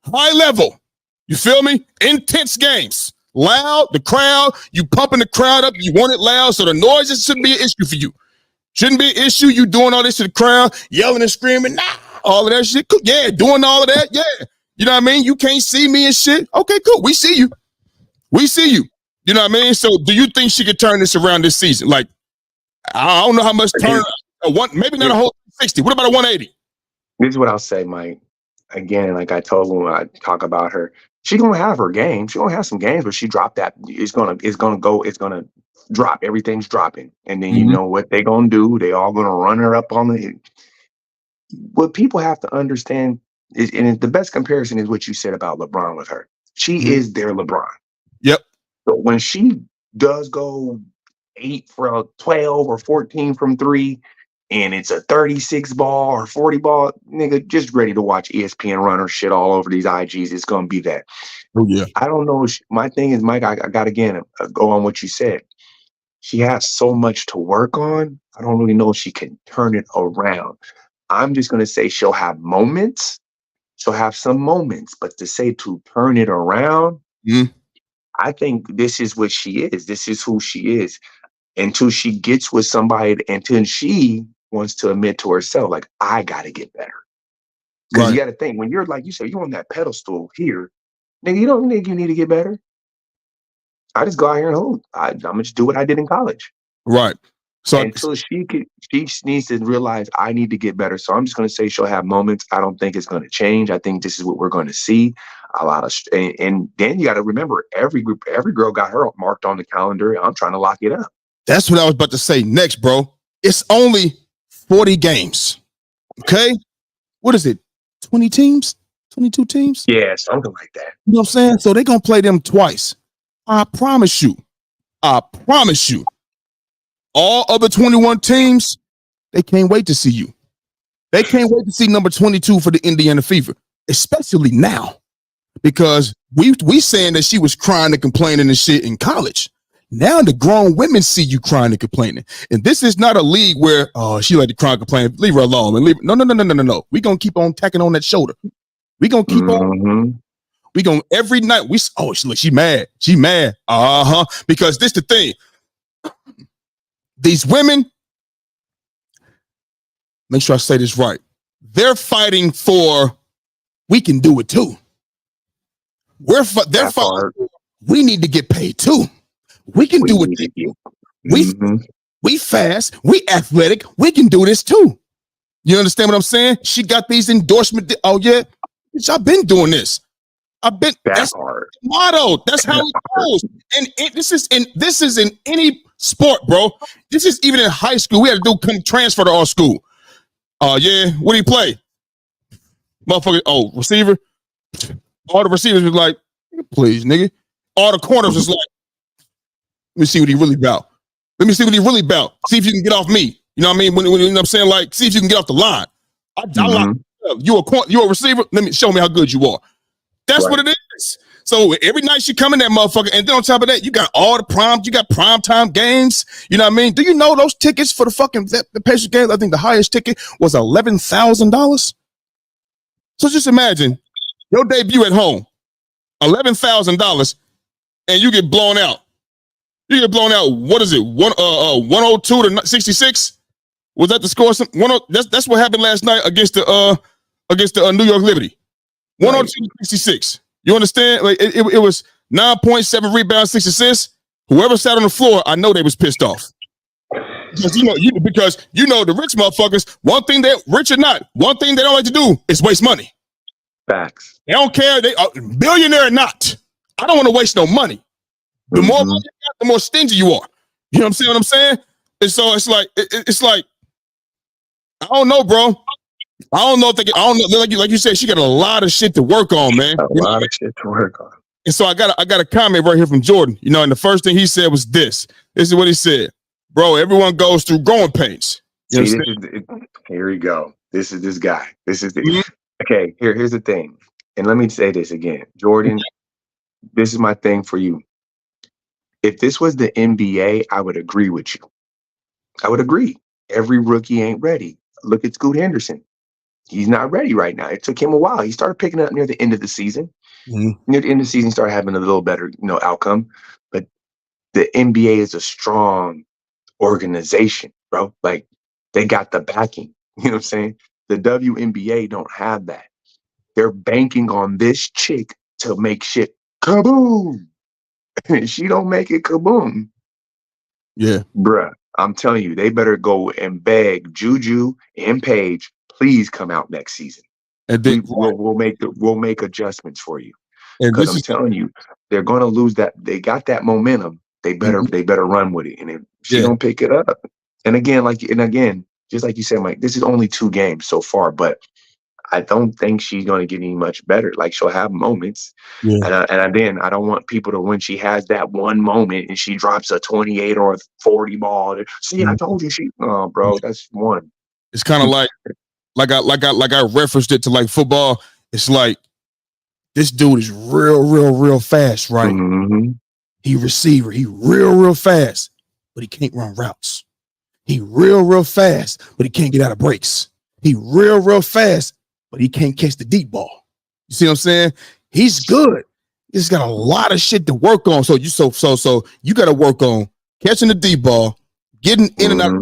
High level. You feel me? Intense games. Loud, the crowd, you pumping the crowd up. You want it loud, so the noise shouldn't be an issue for you. Shouldn't be an issue. You doing all this to the crowd, yelling and screaming, all of that shit. Cool. Yeah, doing all of that. Yeah. You know what I mean? You can't see me and shit. Okay, cool. We see you. We see you. You know what I mean? So do you think she could turn this around this season? Like, I don't know how much turn, maybe not a whole 60. What about a 180? This is what I'll say, Mike. Again, like I told when I talk about her, she's gonna have her game. She's gonna have some games where she dropped that. It's gonna drop. Everything's dropping. And then you know what they're gonna do. They all gonna run her up on the. What people have to understand is, and the best comparison is what you said about LeBron with her. She is their LeBron. Yep. So when she does go 8 for 12 or 14 from 3, and it's a 36 ball or 40 ball, nigga, just ready to watch ESPN run her shit all over these IGs. It's gonna be that. Oh yeah. I don't know. My thing is, Mike, I got again go on what you said. She has so much to work on. I don't really know if she can turn it around. I'm just gonna say she'll have moments. She'll have some moments, but to say to turn it around, I think this is what she is. This is who she is. Until she gets with somebody, until she wants to admit to herself, like, I gotta get better. Because you gotta think, when you're like you said, you're on that pedestal here, nigga, you don't think you need to get better. I just go out here and hoop. I'm gonna just do what I did in college. Right. So until she needs to realize I need to get better. So I'm just gonna say she'll have moments. I don't think it's gonna change. I think this is what we're going to see. A lot of, and then you got to remember, every girl got her marked on the calendar. I'm trying to lock it up. That's what I was about to say next, bro. It's only 40 games. Okay? What is it? 20 teams? 22 teams? Yeah, something like that. You know what I'm saying? So they're going to play them twice. I promise you. I promise you. All other 21 teams, they can't wait to see you. They can't wait to see number 22 for the Indiana Fever, especially now. Because we saying that she was crying and complaining and shit in college. Now the grown women see you crying and complaining. And this is not a league where, she like to cry and complain. Leave her alone. And leave. No. We're going to keep on tacking on that shoulder. We're going to keep on. We're going to every night. She mad. She mad. Because this the thing. These women, make sure I say this right. They're fighting for, we can do it too. They're fighting for, we need to get paid too. We can do it. We fast, we athletic, we can do this too. You understand what I'm saying? She got these endorsements. Oh yeah, bitch, I've been doing this. That's hard. Motto. That's how it goes. And this is in any sport, bro. This is even in high school. We had to come transfer to our school. Yeah, what do you play? Motherfucker, receiver. All the receivers was like, please, nigga. All the corners was like, let me see what he really about. Let me see what he really about. See if you can get off me. You know what I mean? When you know what I'm saying? Like, see if you can get off the line. I like you a receiver. Let me show me how good you are. That's what it is. So every night you come in that motherfucker, and then on top of that, you got all the you got primetime games. You know what I mean? Do you know those tickets for the Pacers games? I think the highest ticket was $11,000. So just imagine your debut at home, $11,000, and you get blown out. You get blown out. What is it? 102 to 66? Was that the score? That's what happened last night against the New York Liberty. 102 to 66. You understand? Like it was 9.7 rebounds, 6 assists. Whoever sat on the floor, I know they was pissed off. Because you know the rich motherfuckers, rich or not, one thing they don't like to do is waste money. Facts. They don't care. They billionaire or not. I don't want to waste no money. The more money you got, the more stingy you are. You know what I'm saying? And so it's like, I don't know, bro. I don't know. Like you said, she got a lot of shit to work on, man. A lot of shit to work on. And so I got a comment right here from Jordan. You know, and the first thing he said was this. This is what he said. Bro, everyone goes through growing pains. You See, Here we go. This is this guy. This is the okay. Here's the thing, and let me say this again, Jordan. This is my thing for you. If this was the NBA, I would agree with you. I would agree. Every rookie ain't ready. Look at Scoot Henderson. He's not ready right now. It took him a while. He started picking up near the end of the season. Near the end of the season, started having a little better, outcome. But the NBA is a strong organization, bro. Like they got the backing. You know what I'm saying? The WNBA don't have that. They're banking on this chick to make shit kaboom. She don't make it kaboom. Yeah. Bruh, I'm telling you, they better go and beg Juju and Paige, please come out next season. And then we'll make adjustments for you. Because I'm telling you, they're gonna lose that. They got that momentum. They better run with it. And if she don't pick it up, and again, just like you said, Mike, this is only 2 games so far, but I don't think she's going to get any much better. Like she'll have moments, and then I don't want people to, when she has that one moment and she drops a 28 or a 40 ball. See, I told you oh, bro, that's one. It's kind of like I referenced it to like football. It's like this dude is real fast, right? Mm-hmm. He receiver, he real fast, but he can't run routes. He real fast, but he can't get out of breaks. He real fast, but he can't catch the deep ball. You see what I'm saying? He's good. He's got a lot of shit to work on. So you got to work on catching the deep ball, getting in and out,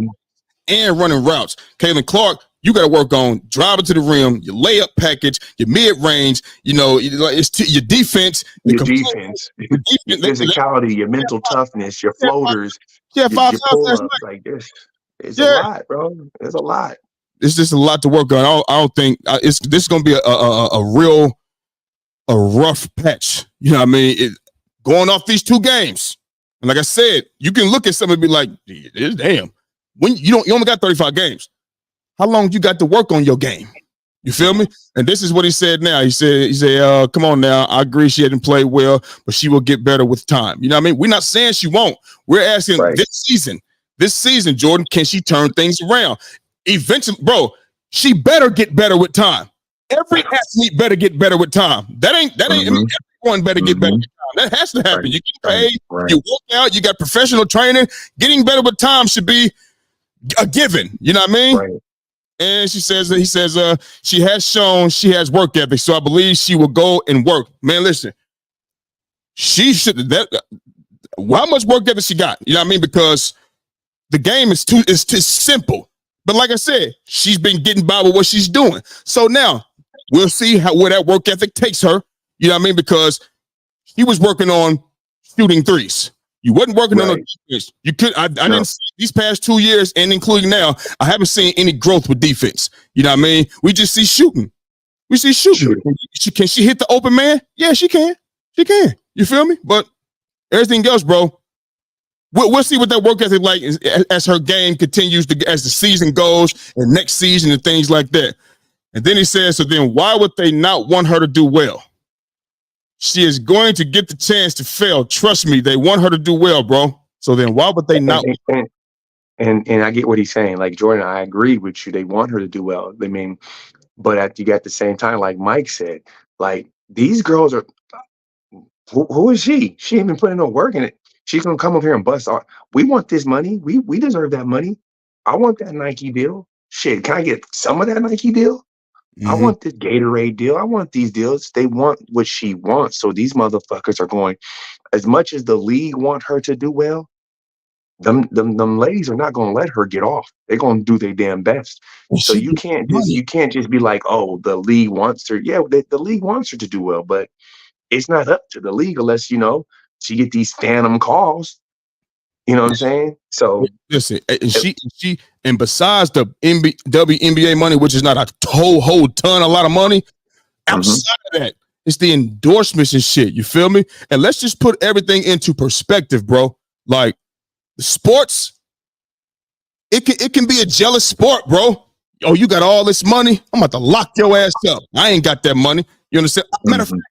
and running routes. Caitlin Clark, you got to work on driving to the rim, your layup package, your mid range. It's your defense, your physicality, your mental toughness, your floaters, your pull-ups. Like this, it's a lot, bro. There's a lot. It's just a lot to work on. I don't think this is going to be a rough patch. You know what I mean? Going off these 2 games, and like I said, you can look at something and be like, "Damn, when you only got 35 games. How long you got to work on your game?" You feel me? And this is what he said now. He said, come on now. I agree she hadn't played well, but she will get better with time. You know what I mean? We're not saying she won't. We're asking this season, Jordan, can she turn things around? Eventually, bro, she better get better with time. Every athlete better get better with time. That ain't I mean, everyone better get better with time. That has to happen. You get paid, you work out, you got professional training. Getting better with time should be a given. You know what I mean? Right. And he says she has shown she has work ethic, so I believe she will go and work. Man, listen, she should how much work ethic she got? You know what I mean? Because the game is too simple. But like I said, she's been getting by with what she's doing. So now we'll see where that work ethic takes her. You know what I mean? Because he was working on shooting threes. You wasn't working on defense. You could. I didn't see these past 2 years, and including now, I haven't seen any growth with defense. You know what I mean? We just see shooting. We see shooting. Can she hit the open man? Yeah, she can. She can. You feel me? But everything else, bro, we'll see what that work ethic like as her game continues as the season goes and next season and things like that. And then he says, so then why would they not want her to do well? She is going to get the chance to fail. Trust me, they want her to do well, bro. So then why would they not? And I get what he's saying. Like, Jordan, I agree with you. They want her to do well. I mean, but at the same time, like Mike said, like these girls are, who is she? She ain't been putting no work in it. She's going to come up here and bust our, we want this money. We deserve that money. I want that Nike deal. Shit, can I get some of that Nike deal? I want this Gatorade deal. I want these deals. They want what she wants. So these motherfuckers are going, as much as the league want her to do well, them ladies are not going to let her get off. They're going to do their damn best. So you can't just be like, oh, the league wants her. Yeah, the league wants her to do well, but it's not up to the league unless, she get these phantom calls. You know what I'm saying? So listen, and besides the WNBA money, which is not a whole ton, a lot of money, outside of that, it's the endorsements and shit. You feel me? And let's just put everything into perspective, bro. Like the sports, it can be a jealous sport, bro. Oh, you got all this money? I'm about to lock your ass up. I ain't got that money. You understand? Matter of fact,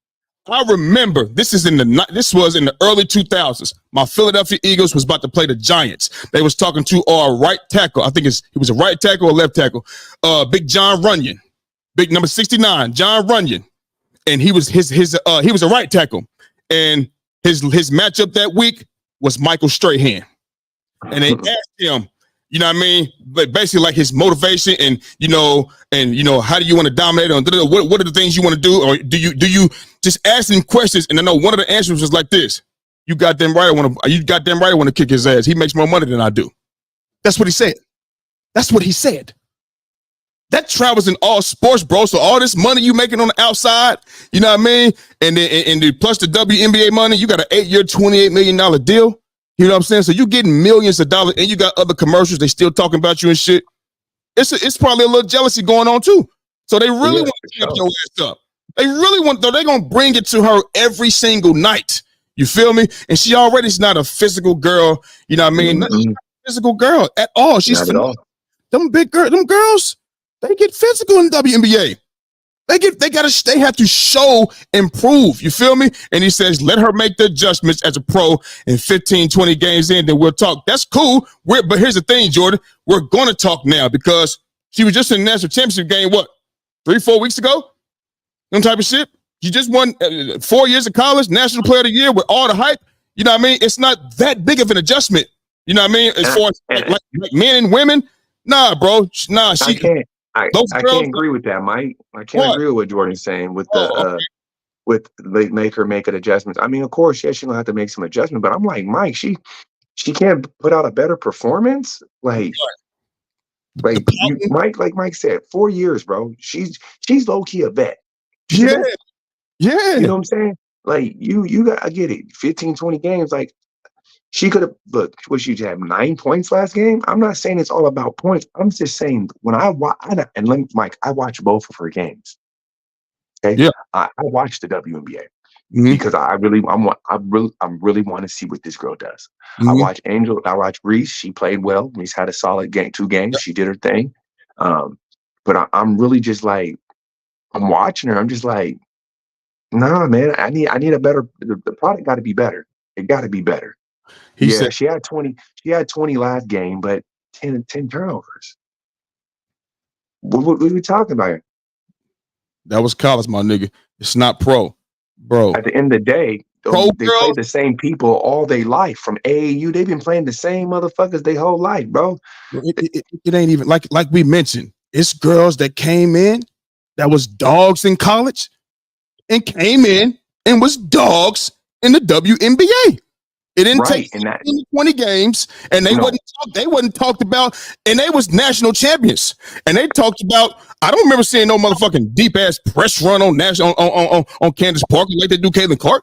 I remember this was in the early 2000s. My Philadelphia Eagles was about to play the Giants. They was talking to our right tackle. I think he was a right tackle or left tackle. Big John Runyon, big number 69, John Runyon, and he was he was a right tackle, and his matchup that week was Michael Strahan, and they asked him, you know what I mean? But basically, like his motivation and how do you want to dominate? What are the things you want to do? Or do you just ask him questions? And I know one of the answers was like this: "You goddamn right, I want to kick his ass. He makes more money than I do." That's what he said. That's what he said. That travels in all sports, bro. So all this money you making on the outside, you know what I mean? And then plus the WNBA money, you got an 8-year, $28 million deal. You know what I'm saying? So you getting millions of dollars, and you got other commercials. They still talking about you and shit. It's probably a little jealousy going on too. So they really want to keep your ass up. They really want, though. They're gonna bring it to her every single night. You feel me? And she already is not a physical girl. You know what I mean? Not a physical girl at all. She's not at all. Them girls, they get physical in WNBA. They have to show and prove. You feel me? And he says, let her make the adjustments as a pro in 15, 20 games in, then we'll talk. That's cool. But here's the thing, Jordan. We're going to talk now because she was just in the national championship game, 3-4 weeks ago? Them type of shit. You just won 4 years of college, national player of the year with all the hype. You know what I mean? It's not that big of an adjustment. You know what I mean? As far as like men and women, nah, bro. Nah, she can't. I can't agree with that, Mike. I can't agree with what Jordan's saying with with make her make an adjustments. I mean, of course, yeah, she's gonna have to make some adjustments, but I'm like, Mike, she can't put out a better performance. Like Mike said, 4 years, bro. She's low key a vet. Yeah. You know what I'm saying? Like I get it. 15, 20 games, like. She could have she had 9 points last game. I'm not saying it's all about points. I'm just saying when I watch Mike, I watch both of her games. Okay, yeah, I watch the WNBA because I really want to see what this girl does. I watch Reese. She played well. Reese had a solid game, 2 games. She did her thing. But I'm really just like I'm watching her. I'm just like, nah, man. I need a better. The product got to be better. It got to be better. He said she had 20. She had 20 last game, but 10 turnovers. What are we talking about? That was college, my nigga. It's not pro, bro. At the end of the day, they play the same people all their life. From AAU, they've been playing the same motherfuckers their whole life, bro. It ain't even like we mentioned. It's girls that came in that was dogs in college and came in and was dogs in the WNBA. It didn't take 20 games, and they wasn't talked about, and they was national champions. And they talked about. I don't remember seeing no motherfucking deep ass press run on national on Candace Parker like they do Caitlin Clark.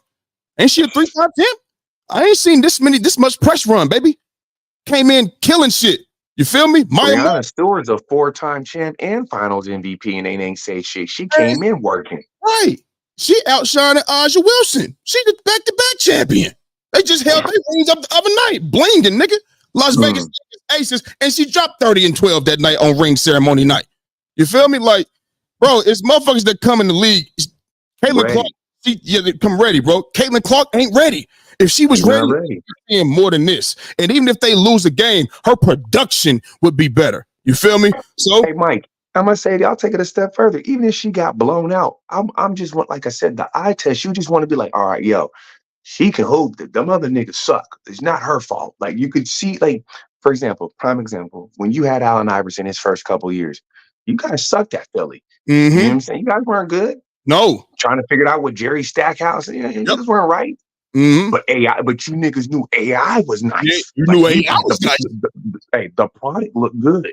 Ain't she a 3-5 champ? I ain't seen this much press run, baby. Came in killing shit. You feel me? Brianna Stewart's a 4-time champ and Finals MVP, and they ain't say shit. She came in working. Right. She outshined Aja Wilson. She the back-to-back champion. They just held their rings up the other night, blinging, nigga. Las Vegas Aces, and she dropped 30 and 12 that night on ring ceremony night. You feel me? Like, bro, it's motherfuckers that come in the league. Caitlin Clark, come ready, bro. Caitlin Clark ain't ready. If she was ready, more than this. And even if they lose a game, her production would be better. You feel me? So, hey, Mike, I'm gonna say I'll take it a step further. Even if she got blown out, I'm just like I said, the eye test. You just want to be like, all right, yo. She can hoop. Them other niggas suck. It's not her fault. Like you could see, like for example, prime example, when you had Allen Iverson his first couple years, you guys sucked at Philly. You know what I'm saying? You guys weren't good. No, trying to figure it out with Jerry Stackhouse. You guys weren't right. But you niggas knew AI was nice. Yeah, you knew AI was nice. The product looked good.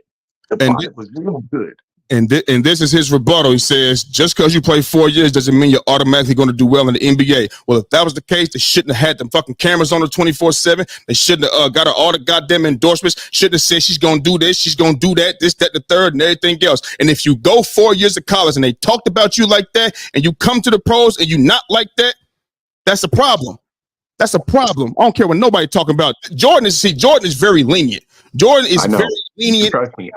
The product was real good. And this is his rebuttal. He says, just because you play 4 years doesn't mean you're automatically going to do well in the NBA. Well, if that was the case, they shouldn't have had them fucking cameras on her 24/7. They shouldn't have got her all the goddamn endorsements. Shouldn't have said she's going to do this, she's going to do that, this, that, the third, and everything else. And if you go 4 years of college and they talked about you like that, and you come to the pros and you not like that, that's a problem. That's a problem. I don't care what nobody talking about. Jordan is very lenient. Jordan is very lenient. Trust me,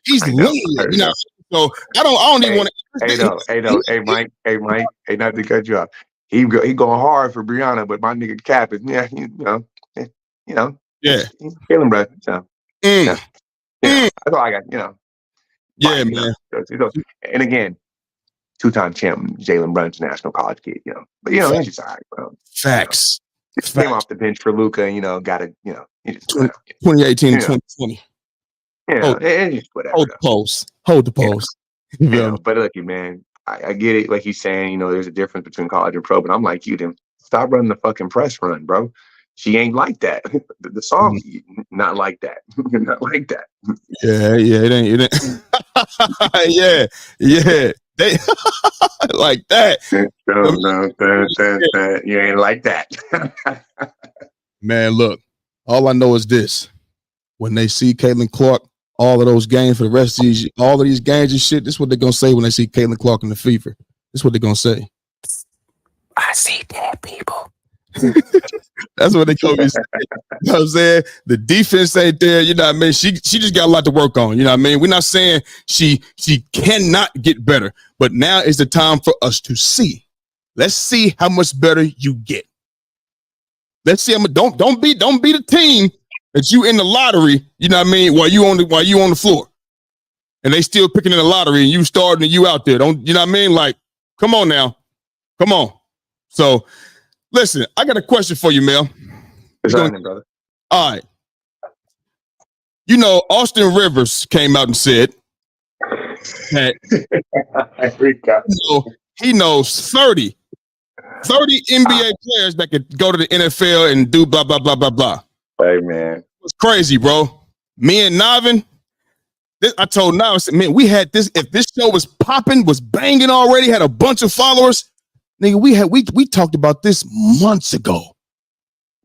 he's lenient. You know, so I don't even want to. Hey, Mike. Hey, not to cut you off. he going hard for Brianna, but my nigga Cap is he's killing, bro. So that's all I got. Yeah, man. And again, 2-time champ Jalen Brunson, national college kid. But he's just all right, bro. Facts. Just came off the bench for Luka. Got to 2018, 2020. Yeah, it's just whatever. Hold the post. But look, man, I get it. Like he's saying, there's a difference between college and pro. But I'm like you, then stop running the fucking press run, bro. She ain't like that. The song, not like that. Not like that. Yeah, it ain't. yeah. They like that. No, you ain't like that. Man, look, all I know is this: when they see Caitlin Clark, all of those games for the rest of all of these games and shit, this is what they're gonna say when they see Caitlin Clark in the fever. This is what they're gonna say. I see dead people. That's what they told me. You know what I'm saying? The defense ain't there. You know what I mean? She just got a lot to work on. You know what I mean? We're not saying she cannot get better, but now is the time for us to see. Let's see how much better you get. Let's see. Don't be the team that you in the lottery. You know what I mean? While you on the floor, and they still picking in the lottery, and you starting and you out there. Don't you know what I mean? Like, come on now, come on. So. Listen, I got a question for you, Mel. Brother. All right. Austin Rivers came out and said that he knows 30 NBA players that could go to the NFL and do blah, blah, blah, blah, blah. Hey, man. It's crazy, bro. Me and Navin, I told Navin, I said, man, we had this. If this show was popping, was banging already, had a bunch of followers, nigga, we talked about this months ago,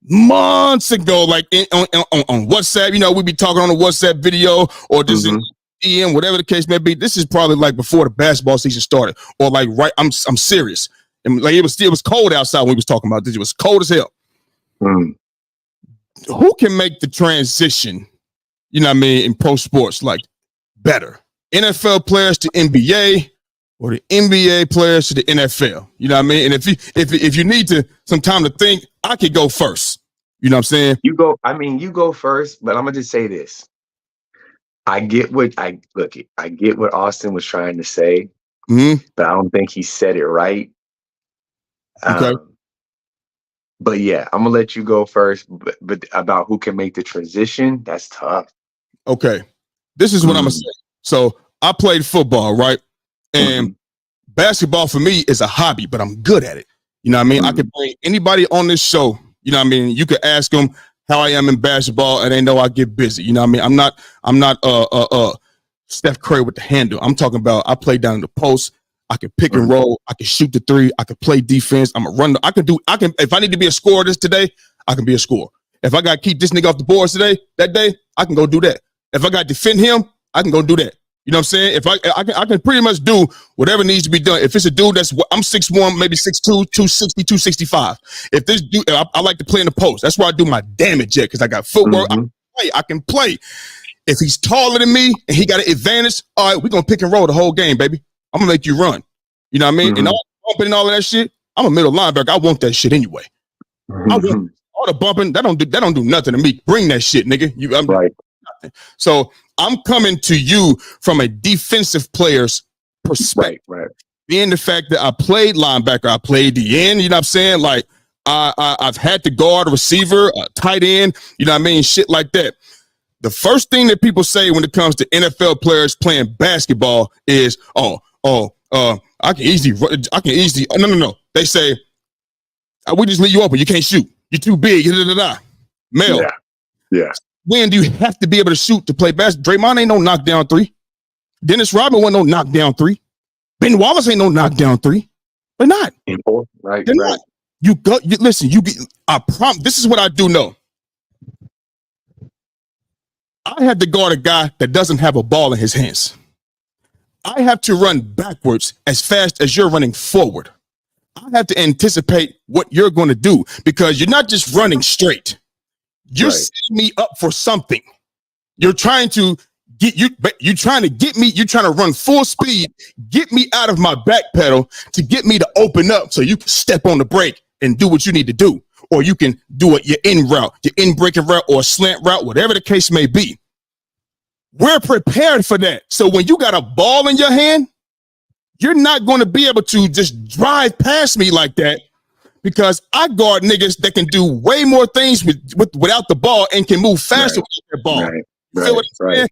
like on WhatsApp. We be talking on a WhatsApp video or just in DM, whatever the case may be. This is probably like before the basketball season started, or like right. I'm serious, and like it was cold outside when we was talking about this. It was cold as hell. Who can make the transition? You know what I mean, in pro sports, like better NFL players to NBA. Or the NBA players to the NFL. You know what I mean? And if you need some time to think, I could go first. You know what I'm saying? You go first, but I'm gonna just say this. I get what Austin was trying to say, but I don't think he said it right. Okay. But yeah, I'm gonna let you go first. But about who can make the transition, that's tough. Okay. This is what I'm gonna say. So I played football, right? And basketball for me is a hobby, but I'm good at it. You know what I mean? I could bring anybody on this show. You know what I mean? You could ask them how I am in basketball, and they know I get busy. You know what I mean? I'm not Steph Curry with the handle. I'm talking about I play down in the post. I can pick and roll. I can shoot the three. I can play defense. I'm a runner. I can if I need to be a scorer today, I can be a scorer. If I got to keep this nigga off the boards that day, I can go do that. If I got to defend him, I can go do that. You know what I'm saying? If I can pretty much do whatever needs to be done. If it's a dude I'm 6'1", maybe 6'2", 260, 265. If this dude, I like to play in the post. That's where I do my damage at because I got footwork. I can play. If he's taller than me and he got an advantage, all right, we're going to pick and roll the whole game, baby. I'm going to make you run. You know what I mean? And all the bumping and all of that shit, I'm a middle linebacker. I want that shit anyway. I want all the bumping. That don't do nothing to me. Bring that shit, nigga. Right. So I'm coming to you from a defensive player's perspective. Right. Being the fact that I played linebacker, I played the end, you know what I'm saying? Like I've had to guard a receiver, a tight end, you know what I mean? Shit like that. The first thing that people say when it comes to NFL players playing basketball is, I can easily, no. They say, we just leave you open. You can't shoot. You're too big. Mel. Yeah. When do you have to be able to shoot to play basketball? Draymond ain't no knockdown three. Dennis Rodman wasn't no knockdown three. Ben Wallace ain't no knockdown three. They're not. Right. They're not. I promise. This is what I do know. I have to guard a guy that doesn't have a ball in his hands. I have to run backwards as fast as you're running forward. I have to anticipate what you're going to do because you're not just running straight. You're setting me up for something. You're trying to you trying to get me, you trying to run full speed, get me out of my back pedal to get me to open up so you can step on the brake and do what you need to do. Or you can do it your in route, your in breaking route or slant route, whatever the case may be. We're prepared for that. So when you got a ball in your hand, you're not going to be able to just drive past me like that, because I guard niggas that can do way more things without the ball and can move faster with their ball. Right.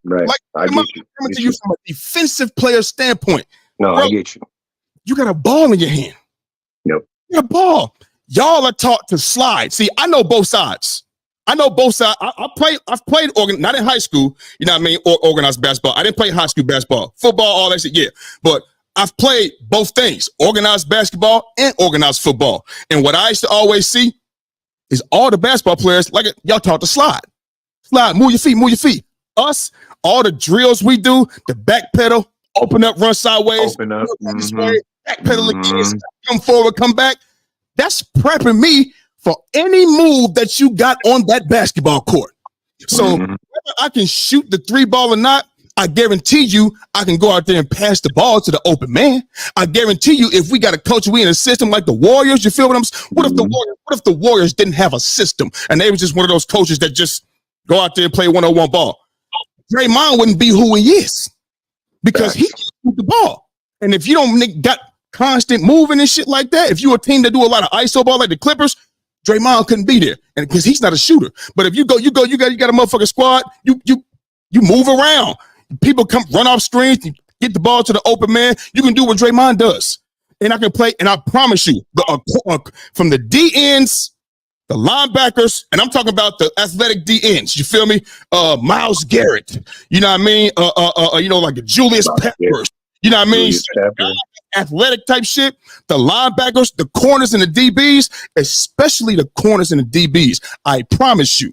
Like, I get you. I'm to you from a defensive player standpoint. No, bro, I get you. You got a ball in your hand. Yep. You got a ball. Y'all are taught to slide. See, I know both sides. I've played not in high school, you know what I mean, or organized basketball. I didn't play high school basketball, football, all that shit, yeah. But I've played both things, organized basketball and organized football. And what I used to always see is all the basketball players, like y'all taught to slide. Slide, move your feet. Us, all the drills we do, the back pedal, open up, run sideways, back pedal again, come forward, come back. That's prepping me for any move that you got on that basketball court. So whether I can shoot the 3-ball or not, I guarantee you I can go out there and pass the ball to the open man. I guarantee you if we got a coach, we in a system like the Warriors, you feel what I'm saying? What if the Warriors didn't have a system and they were just one of those coaches that just go out there and play 101 ball? Draymond wouldn't be who he is because he can shoot the ball. And if you don't got constant moving and shit like that, if you're a team that do a lot of ISO ball like the Clippers, Draymond couldn't be there, and because he's not a shooter. But if you got a motherfucking squad, you move around. People come run off screens, you get the ball to the open man. You can do what Draymond does, and I can play. And I promise you, from the D ends, the linebackers, and I'm talking about the athletic D ends. You feel me? Myles Garrett. You know what I mean? Like a Julius Peppers. You know what I mean? Athletic type shit. The linebackers, the corners, and the DBs, especially the corners and the DBs. I promise you,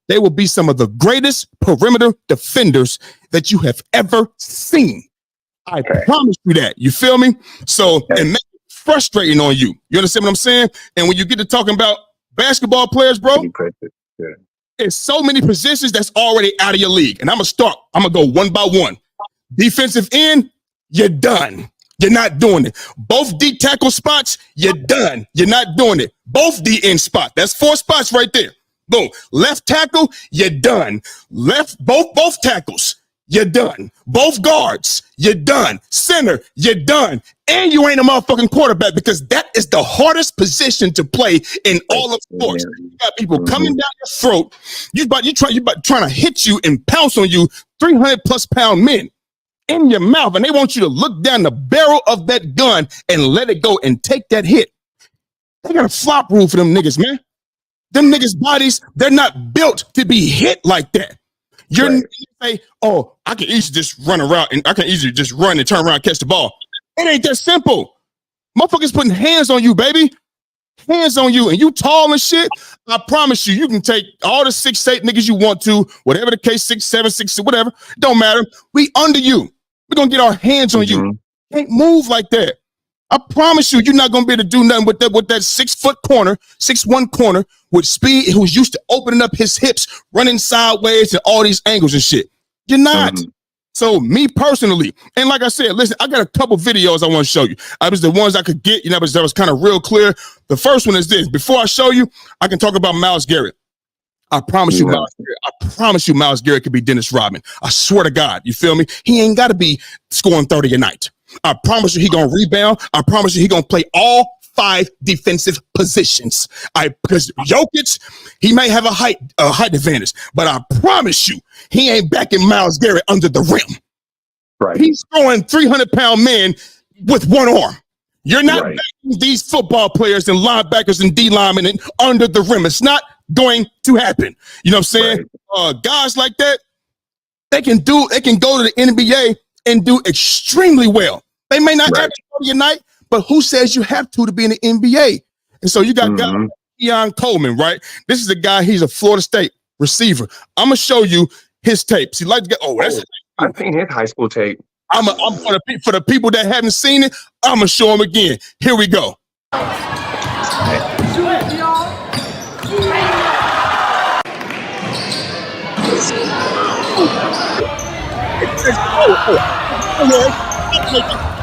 they will be some of the greatest perimeter defenders that you have ever seen. I promise you that. You feel me? So, and make it frustrating on you. You understand what I'm saying? And when you get to talking about basketball players, bro, it's so many positions that's already out of your league. And I'm gonna go one by one. Defensive end, you're done. You're not doing it. Both D tackle spots, you're done. You're not doing it. Both D end spot. That's 4 spots right there. Boom. Left tackle, you're done. Both tackles, you're done. Both guards, you're done. Center, you're done. And you ain't a motherfucking quarterback, because that is the hardest position to play in all of sports. You got people coming down your throat. You trying to hit you and pounce on you, 300+ pound men in your mouth, and they want you to look down the barrel of that gun and let it go and take that hit. They got a flop rule for them niggas, man. Them niggas' bodies, they're not built to be hit like that. You say, oh, I can easily just run around and I can easily just run and turn around and catch the ball. It ain't that simple. Motherfuckers putting hands on you, baby. Hands on you, and you tall and shit. I promise you, you can take all the 6'8" niggas you want to, whatever the case, 6'7", 6'6", whatever. Don't matter. We under you. We're gonna get our hands on you. Can't move like that. I promise you, you're not gonna be able to do nothing with that 6'1" corner, 6'1" corner with speed, who's used to opening up his hips, running sideways and all these angles and shit. You're not. So me personally, and like I said, listen, I got a couple videos I want to show you. I was the ones I could get, that was kind of real clear. The first one is this. Before I show you, I can talk about Myles Garrett. I promise you, Myles Garrett could be Dennis Rodman. I swear to God, you feel me? He ain't got to be scoring 30 a night. I promise you he gonna rebound. I promise you he gonna play all 5 defensive positions. Because Jokic, he may have a height advantage, but I promise you he ain't backing Myles Garrett under the rim. Right. He's throwing 300-pound men with one arm. You're not backing these football players and linebackers and D linemen under the rim. It's not going to happen. You know what I'm saying? Guys like that, they can go to the NBA and do extremely well. They may not average 40 a night, but who says you have to be in the NBA? And so you got guys like Keon Coleman, right? This is a guy, he's a Florida State receiver. I'm going to show you his tapes. He likes to get, I've seen his high school tape. I'm for the people that haven't seen it, I'm going to show them again. Here we go. Don't worry.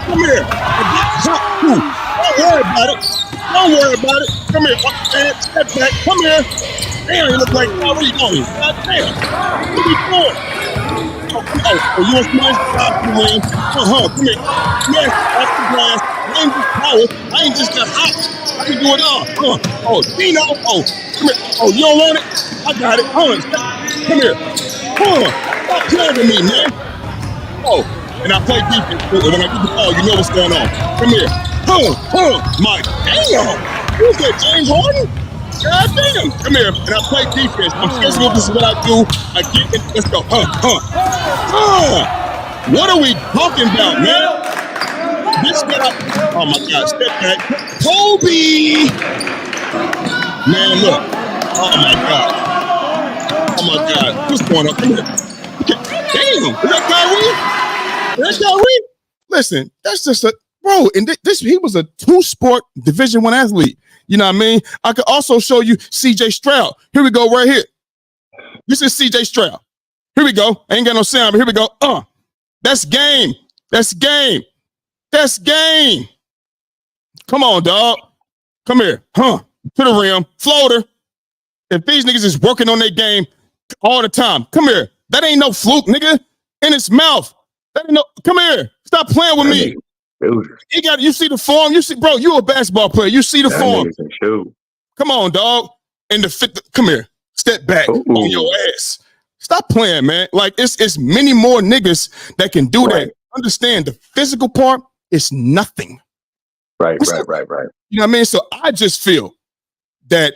Come here. I got hot too. Don't worry about it. Don't worry about it. Come here. Man, step back. Come here. Damn, you look like what are you doing? God damn. What are you doing? Oh, you want some nice pop in the rim? Come here. Yes, off the glass. I ain't just power. I ain't just got hot. I can do it all. Oh, Dino. Oh, come here. Oh, you don't want it? I got it. Come here. Stop playing with me, man. Oh, and I play defense. When I get the ball, you know what's going on. Come here. My damn. Who's that, James Harden? God damn. Come here. And I play defense. I'm physical. This is what I do. I get it. Let's go. What are we talking about, man? This guy. Oh my God. Step back. Kobe. Man, look. Oh my God. Oh my God. What's going on? Come here. Damn. Is that Kyrie? Is that Kyrie? Listen, that's just a bro. And he was a 2-sport Division I athlete. You know what I mean? I could also show you CJ Stroud. Here we go, right here. This is CJ Stroud. Here we go. I ain't got no sound, but here we go. That's game. That's game. That's game. Come on, dog. Come here. To the rim. Floater. If these niggas is working on their game all the time, come here. That ain't no fluke, nigga. In his mouth. That ain't no. Come here. Stop playing with me. You see the form. You see, bro. You a basketball player. You see the form. Come on, dog. And come here. Step back on your ass. Stop playing, man. Like it's many more niggas that can do that. Understand the physical part is nothing. Right. You know what I mean? So I just feel that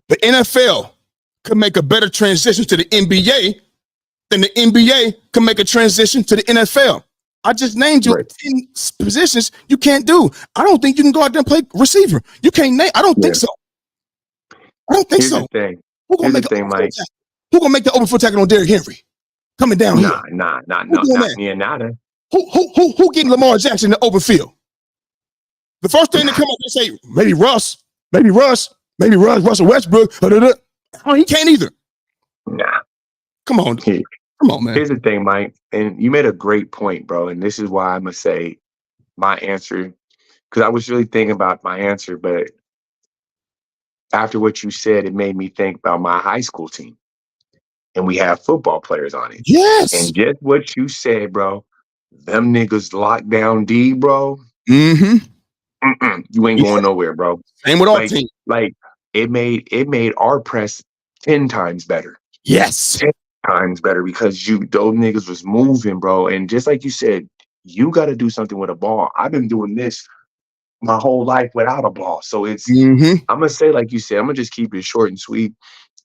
the NFL could make a better transition to the NBA than the NBA can make a transition to the NFL. I just named you 10 positions you can't do. I don't think you can go out there and play receiver. You can't name. I don't think so. I don't think so. Who gonna make the open foot tackle on Derrick Henry? Coming down here. Nah. Who getting Lamar Jackson in the open field? The first thing that come up, they say maybe Russell Westbrook. Oh, he can't either. Nah. Come on, man. Here's the thing, Mike, and you made a great point, bro. And this is why I'm gonna say my answer, because I was really thinking about my answer, but after what you said, it made me think about my high school team, and we have football players on it. Yes. And just what you said, bro. Them niggas locked down D, bro. Mm-hmm. You ain't going nowhere, bro. Same with our team. Like it made our press 10 times better. Yes. 10 times better because those niggas was moving, bro. And just like you said, you got to do something with a ball. I've been doing this my whole life without a ball. So it's I'm gonna say, like you said, I'm gonna just keep it short and sweet.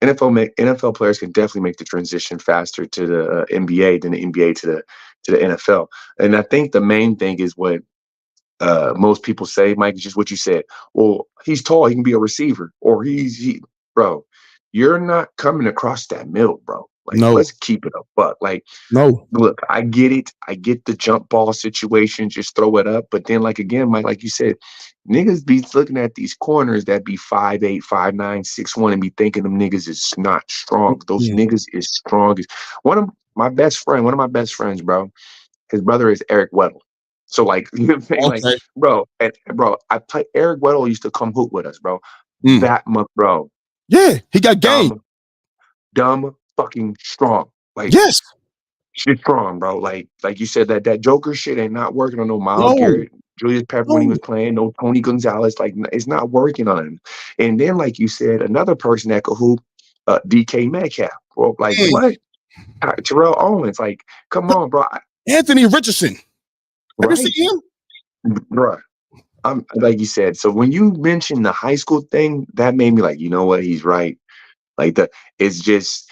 NFL players can definitely make the transition faster to the NBA than the NBA to the NFL. And I think the main thing is what most people say, Mike, is just what you said. Well, he's tall, he can be a receiver, or bro, you're not coming across that middle, bro. Like, let's keep it a buck. Like, look, I get it. I get the jump ball situation, just throw it up. But then, like, again, Mike, like you said, niggas be looking at these corners that be 5'8", 5'9", 6'1", and be thinking them niggas is not strong. Those niggas is strong. One of my best friends, bro, his brother is Eric Weddle. So, like, you know what I'm saying? Like, bro, Eric Weddle used to come hoop with us, bro. That much, bro. Yeah, he got game. Dumb fucking strong. Like, shit strong, bro. Like you said, that Joker shit ain't not working on no Myles Garrett, Julius Pepper when he was playing, no Tony Gonzalez. Like, it's not working on him. And then, like you said, another person that could hoop, DK Metcalf. Bro, like, what? Terrell Owens. Like, come on, bro. Anthony Richardson. Have you seen him? Bro, I'm like you said. So when you mentioned the high school thing, that made me like, you know what? He's right. Like it's just,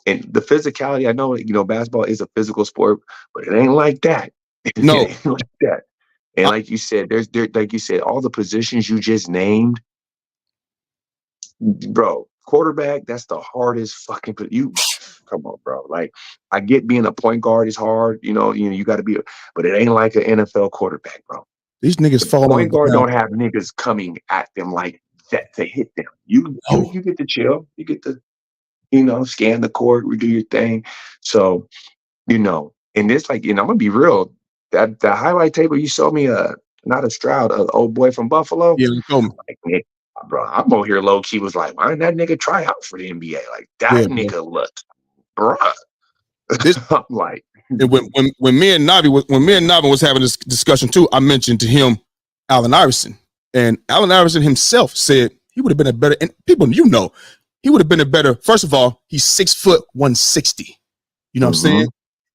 and the physicality. I know, basketball is a physical sport, but it ain't like that. No, it ain't like that. And like you said, there's like you said, all the positions you just named, bro. Quarterback, that's the hardest fucking. Come on, bro. Like, I get being a point guard is hard. You got to be, but it ain't like an NFL quarterback, bro. These niggas fall on. Point guard don't have niggas coming at them like that to hit them. You get to chill. You get to, scan the court, do your thing. So, And this, like, and I'm gonna be real. That highlight table you showed me, not a Stroud, old boy from Buffalo. Yeah, you told me. Like, bro, I'm over here low key was like, why didn't that nigga try out for the NBA? Like that nigga looked, bruh. I'm like, and when me and Navi was having this discussion too, I mentioned to him Allen Iverson, and Allen Iverson himself said he would have been a better. And people, he would have been a better. First of all, he's 6 foot 160. You know what I'm saying?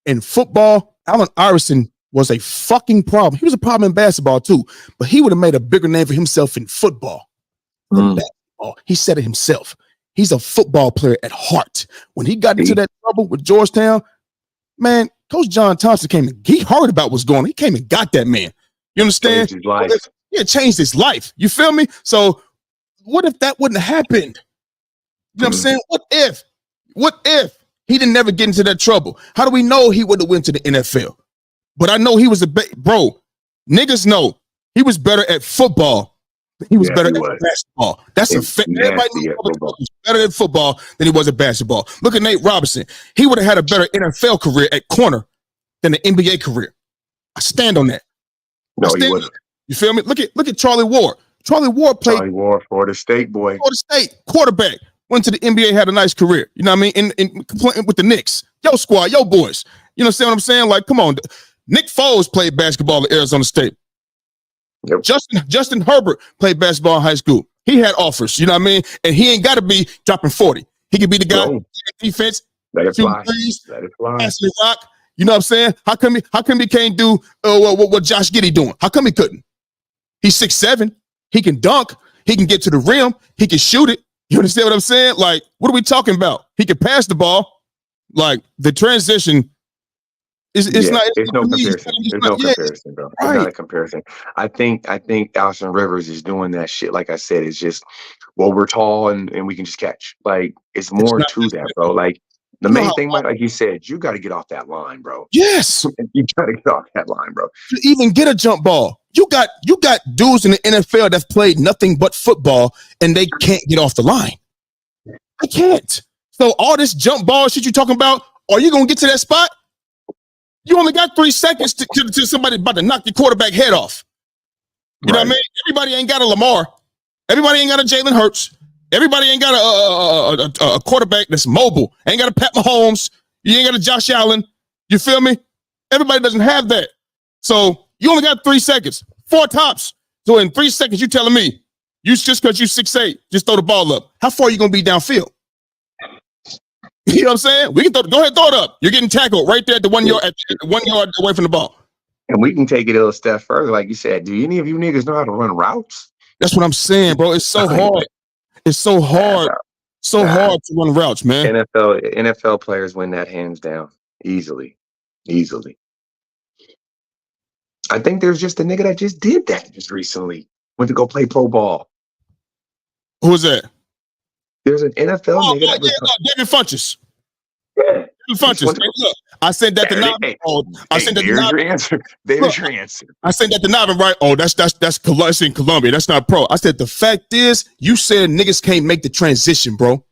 In football, Allen Iverson was a fucking problem. He was a problem in basketball too, but he would have made a bigger name for himself in football than basketball. He said it himself. He's a football player at heart. When he got into that trouble with Georgetown, man, Coach John Thompson came and he heard about what's going on. He came and got that man. You understand? Changed his life. Yeah, changed his life. You feel me? So what if that wouldn't have happened? You know what I'm saying? What if he didn't never get into that trouble? How do we know he would have went to the NFL? But I know he was bro. Niggas know he was better at football. He was better at basketball. That's a fact. Everybody knows he was better at football than he was at basketball. Look at Nate Robinson. He would have had a better NFL career at corner than the NBA career. I stand on that. No, he wouldn't. You feel me? Look at Charlie Ward. Charlie Ward, Florida State boy. Florida State quarterback. Went to the NBA, had a nice career. You know what I mean? In with the Knicks. Yo squad, yo boys. You know what I'm saying? Like, come on. Nick Foles played basketball at Arizona State. Yep. Justin Herbert played basketball in high school. He had offers, you know what I mean? And he ain't got to be dropping 40. He could be the guy defense. Let it fly. Let it fly. Passing the rock. You know what I'm saying? How come he can't do what Josh Giddey doing? How come he couldn't? He's 6'7". He can dunk. He can get to the rim. He can shoot it. You understand what I'm saying? Like, what are we talking about? He can pass the ball. Like, the transition it's no comparison. There's no comparison, bro. It's not a comparison. I think Alshon Rivers is doing that shit. Like I said, it's just, well, we're tall and we can just catch. Like, it's more to that, bro. Like, the main thing, Mike, like you said, you got to get off that line, bro. Yes. You got to get off that line, bro. To even get a jump ball. You got dudes in the NFL that played nothing but football and they can't get off the line. I can't. So all this jump ball shit you talking about, are you going to get to that spot? You only got 3 seconds to somebody about to knock your quarterback head off. You know what I mean? Everybody ain't got a Lamar. Everybody ain't got a Jalen Hurts. Everybody ain't got a quarterback that's mobile. Ain't got a Pat Mahomes. You ain't got a Josh Allen. You feel me? Everybody doesn't have that. So you only got 3 seconds, 4 tops. So in 3 seconds, you telling me you just because you 6'8", just throw the ball up. How far are you gonna be downfield? You know what I'm saying? We can go ahead and throw it up. You're getting tackled right there at the 1 yard, at 1 yard away from the ball. And we can take it a little step further. Like you said, do any of you niggas know how to run routes? That's what I'm saying, bro. It's so hard. It's so hard. So hard to run routes, man. NFL players win that hands down. Easily. I think there's just a nigga that just did that just recently. Went to go play pro ball. Who was that? There's an NFL nigga that was David Funches. Yeah. David Funches. Hey, look, I sent that to Navin. I sent that to Navin. Your answer. There's your answer. I sent that to Navin, right? Oh, that's in Columbia. That's not pro. I said the fact is, you said niggas can't make the transition, bro.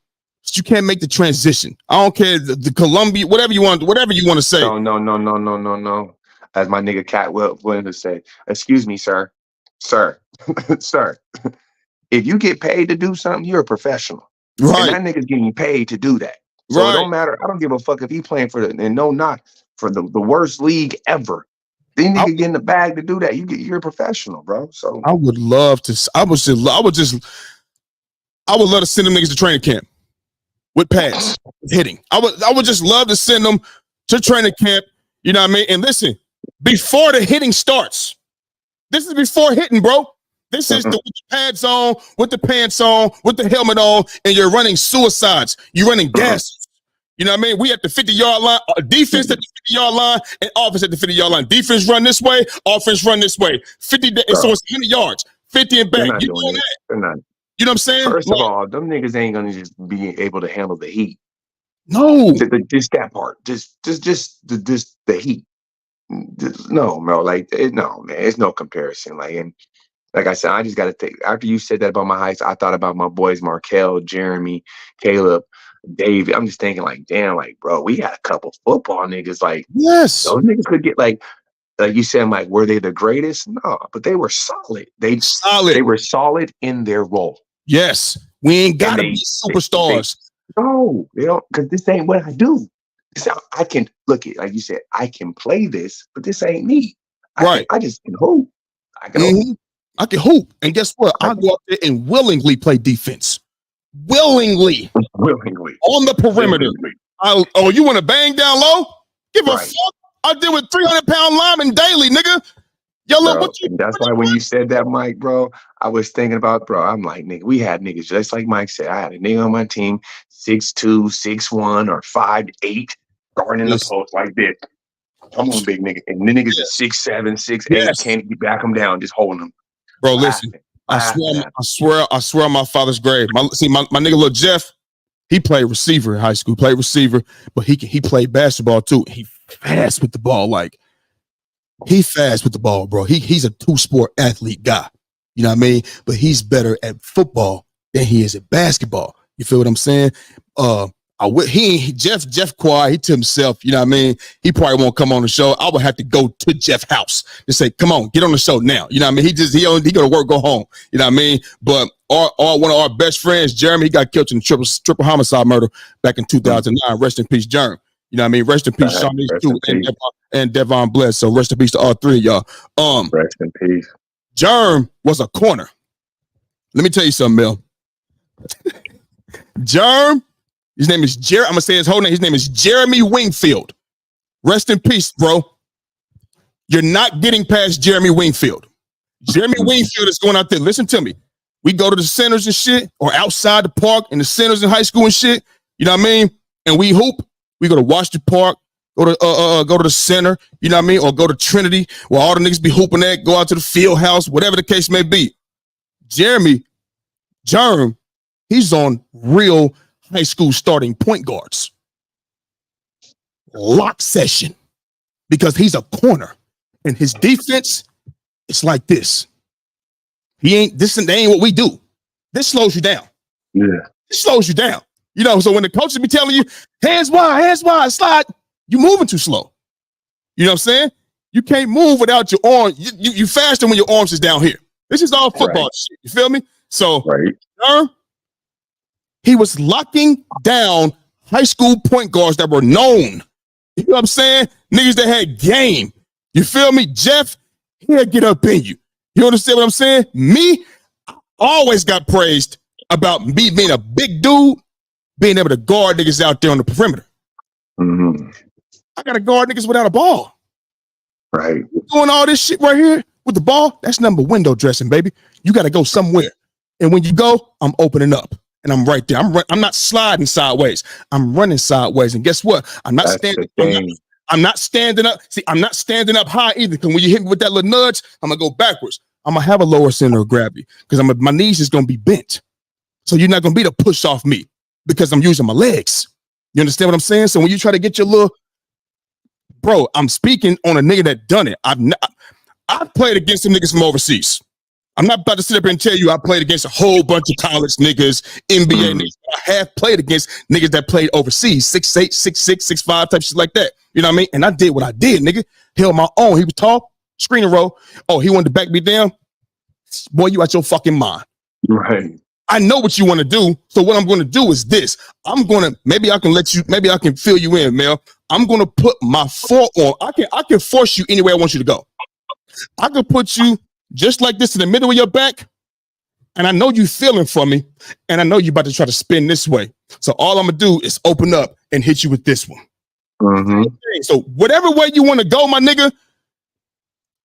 You can't make the transition. I don't care the Columbia, whatever you want to say. No. As my nigga Cat Williams say, excuse me, sir. Sir. If you get paid to do something, you're a professional. Right. And that nigga's getting paid to do that. So it don't matter. I don't give a fuck if he playing for the worst league ever. Then you can get in the bag to do that. You're a professional, bro. So I would love to. I would love to send them niggas to training camp with pads, hitting. I would just love to send them to training camp. You know what I mean? And listen, before the hitting starts, this is before hitting, bro. This is with the pads on, with the pants on, with the helmet on, and you're running suicides. You're running gases. You know what I mean? We at the 50-yard line, defense at the 50-yard line, and offense at the 50-yard line. Defense run this way, offense run this way. 50, so it's 100 yards, 50 and back. You know that? They're not. You know what I'm saying? First of all, them niggas ain't gonna just be able to handle the heat. No, just that part. Just the heat. No, bro. No, man. It's no comparison. Like I said, I just got to think. After you said that about my heights, I thought about my boys, Markel, Jeremy, Caleb. David. I'm just thinking like, damn, like, bro, we had a couple football niggas. Like, yes, those niggas could get like you said, like, were they the greatest? No, but they were solid. They were solid in their role. Yes, we ain't gotta be superstars. No, they don't, because this ain't what I do. I can look at, like you said, I can play this, but this ain't me. I just can hoop. I can hoop. And guess what? I'll go up there and willingly play defense. Willingly. On the perimeter. You want to bang down low? Give a fuck. I deal with 300-pound linemen daily, nigga. Yo, look, what you? That's why when you said that, Mike, bro, I was thinking about, bro. I'm like, nigga, we had niggas just like Mike said. I had a nigga on my team, 6'2", 6'1", or 5'8", guarding the post like this. Come on, big nigga. And the niggas are 6'7", 6'8", can't back them down, just holding them. Bro, listen, I swear on my father's grave. My nigga, little Jeff, he played receiver in high school. Played receiver, but he played basketball too. He fast with the ball, like he fast with the ball, bro. He's a 2-sport athlete guy. You know what I mean? But he's better at football than he is at basketball. You feel what I'm saying? Jeff quiet, he to himself, you know what I mean? He probably won't come on the show. I would have to go to Jeff's house and say, come on, get on the show now. You know what I mean? He go to work, go home. You know what I mean? But one of our best friends, Jeremy, he got killed in a triple homicide murder back in 2009. Rest in peace, Jeremy. You know what I mean? Rest in peace, Sean too, and Devon Bless. So rest in peace to all three of y'all. Rest in peace. Jerm was a corner. Let me tell you something, Mel. Jerm, his name is Jerry. I'm gonna say his whole name. His name is Jeremy Wingfield. Rest in peace, bro. You're not getting past Jeremy Wingfield. Jeremy Wingfield is going out there. Listen to me. We go to the centers and shit, or outside the park in the centers in high school and shit. You know what I mean? And we hoop. We go to Washington Park. Go to the center. You know what I mean? Or go to Trinity, where all the niggas be hooping at. Go out to the field house, whatever the case may be. Jerm, he's on real high school starting point guards. Lock session. Because he's a corner. And his defense, it's like this. This ain't what we do. This slows you down. Yeah. This slows you down. You know, so when the coaches be telling you, hands wide, slide, you moving too slow. You know what I'm saying? You can't move without your arm. You faster when your arms is down here. This is all football shit. You feel me? So, he was locking down high school point guards that were known. You know what I'm saying? Niggas that had game. You feel me? Jeff, he'll get up in you. You understand what I'm saying? Me, I always got praised about me being a big dude, being able to guard niggas out there on the perimeter. Mm-hmm. I got to guard niggas without a ball. Right. You're doing all this shit right here with the ball, that's number window dressing, baby. You got to go somewhere. And when you go, I'm opening up. And I'm right there. I'm not sliding sideways. I'm running sideways. And guess what? I'm not standing up. See, I'm not standing up high either. Because when you hit me with that little nudge, I'm going to go backwards. I'm going to have a lower center of gravity because my knees is going to be bent. So you're not going to be able to push off me because I'm using my legs. You understand what I'm saying? So when you try to get your little, bro, I'm speaking on a nigga that done it. I've played against some niggas from overseas. I'm not about to sit up here and tell you I played against a whole bunch of college niggas, NBA niggas. I have played against niggas that played overseas, 6'8", 6'6", 6'5", type shit like that. You know what I mean? And I did what I did, nigga. Held my own. He was tall, screen and roll. Oh, he wanted to back me down? Boy, you out your fucking mind. Right. I know what you want to do. So what I'm going to do is this. Maybe I can fill you in, Mel. I'm going to put my forearm. I can force you anywhere I want you to go. I can put you just like this in the middle of your back. And I know you feeling for me. And I know you about to try to spin this way. So all I'm going to do is open up and hit you with this one. Mm-hmm. Okay, so whatever way you want to go, my nigga,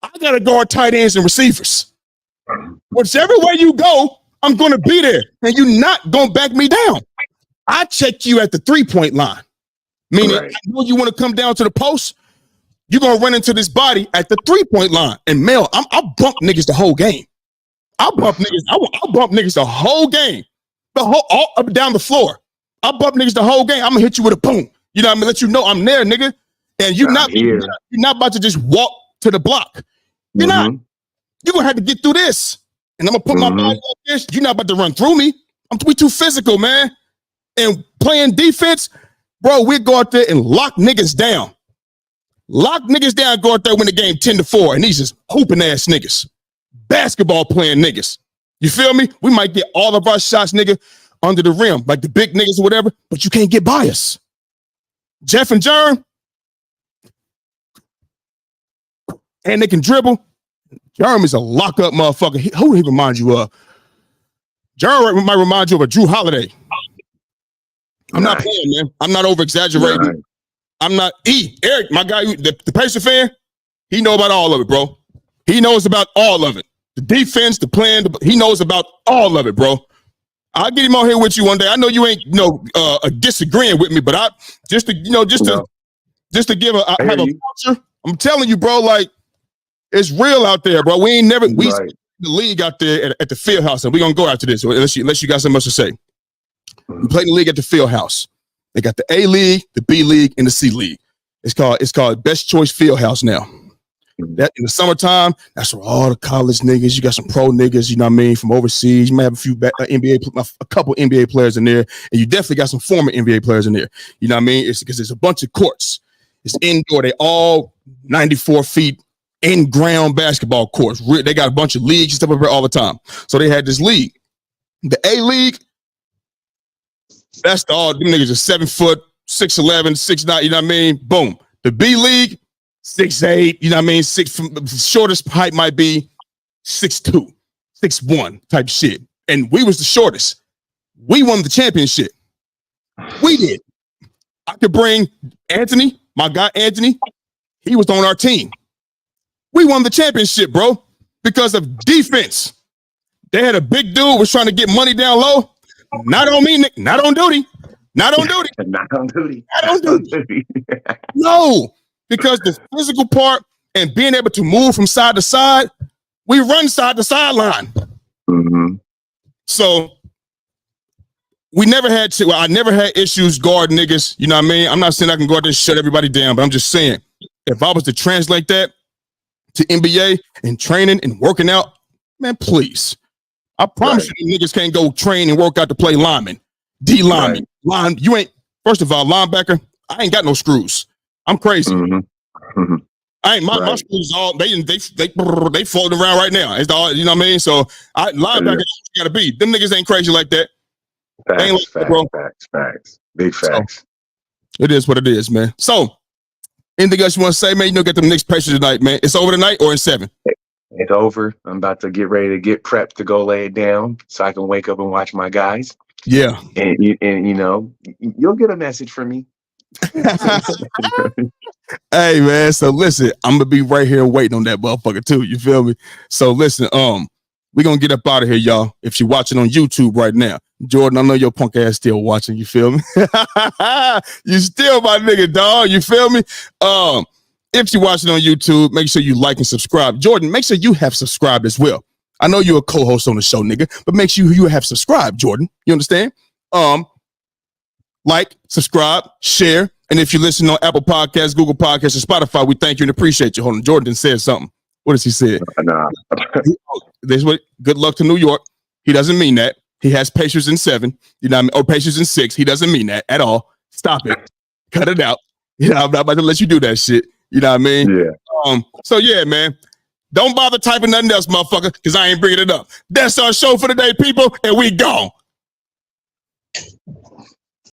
I got to guard tight ends and receivers. Whichever way you go, I'm going to be there. And you're not going to back me down. I check you at the 3-point line. Meaning, I know you want to come down to the post. You're going to run into this body at the 3-point line. And Mel, I'll bump niggas the whole game. I'll bump niggas the whole game. All up and down the floor. I'll bump niggas the whole game. I'm going to hit you with a boom. You know what I mean? Let you know I'm there, nigga. And you're not about to just walk to the block. You're not. You're going to have to get through this. And I'm going to put my body like this. You're not about to run through me. We too physical, man. and playing defense, bro, we go out there and lock niggas down. Lock niggas down, go out there, win the game 10-4, and these just hooping ass niggas. Basketball playing niggas. You feel me? We might get all of our shots, nigga, under the rim, like the big niggas or whatever, but you can't get by us. Jeff and Jerm, and they can dribble. Jerm is a lock-up motherfucker. Who do he remind you of? Jerm might remind you of a Drew Holiday. I'm not playing, man. I'm not over-exaggerating. I'm not. Eric, my guy, the Pacer fan, he know about all of it, bro. He knows about all of it. The defense, the plan, he knows about all of it, bro. I'll get him on here with you one day. I know you ain't disagreeing with me, but I just to give a culture. I'm telling you, bro, like it's real out there, bro. We the league out there at the field house, and we're gonna go after this unless you got something else to say. We play the league at the field house. They got the A League, the B League, and the C League. It's called Best Choice Field House now. That in the summertime, that's where all the college niggas, you got some pro niggas, you know what I mean, from overseas. You might have a few a couple NBA players in there, and you definitely got some former NBA players in there. You know what I mean? It's because there's a bunch of courts. It's indoor. They all 94 feet in-ground basketball courts. They got a bunch of leagues and stuff up there all the time. So they had this league. The A League, that's all them niggas are 7 foot, 6'11", 6'9", you know what I mean? Boom. The B League, 6'8", you know what I mean? Shortest height might be 6'2", 6'1" type shit. And we was the shortest. We won the championship. We did. I could bring Anthony, my guy Anthony. He was on our team. We won the championship, bro, because of defense. They had a big dude was trying to get money down low. Not on me, Nick. Not on duty. Not on duty. Not on duty. Not on duty. No. Because the physical part and being able to move from side to side, we run side to sideline. Mm-hmm. So I never had issues guarding niggas. You know what I mean? I'm not saying I can go out there and shut everybody down, but I'm just saying, if I was to translate that to NBA and training and working out, man, please. I promise you niggas can't go train and work out to play lineman. D lineman. Line, you ain't, first of all, linebacker, I ain't got no screws. I'm crazy. Mm-hmm. Mm-hmm. I ain't my screws all they floating around right now. It's all, you know what I mean? So linebacker gotta be. Them niggas ain't crazy like that. Facts. Big facts. So, it is what it is, man. So anything else you want to say, man? You know, get them Knicks Pacers tonight, man. It's over tonight or in 7? It's over. I'm about to get ready to get prepped to go lay it down so I can wake up and watch my guys. Yeah. And you know, you'll get a message from me. Hey man, so listen, I'm gonna be right here waiting on that motherfucker too. You feel me? So listen, we're gonna get up out of here, y'all. If you're watching on YouTube right now, Jordan, I know your punk ass still watching. You feel me? You still my nigga, dog. You feel me? If you're watching on YouTube, make sure you like and subscribe. Jordan, make sure you have subscribed as well. I know you're a co-host on the show, nigga, but make sure you have subscribed, Jordan. You understand? Like, subscribe, share, and if you listen on Apple Podcasts, Google Podcasts, and Spotify, we thank you and appreciate you. Hold on, Jordan said something. What does he say? Nah. Good luck to New York. He doesn't mean that. He has Pacers in 7, you know what I mean? Or Pacers in 6. He doesn't mean that at all. Stop it. Cut it out. You know, I'm not about to let you do that shit. You know what I mean? Yeah. So yeah, man. Don't bother typing nothing else, motherfucker, because I ain't bringing it up. That's our show for today, people, and we gone.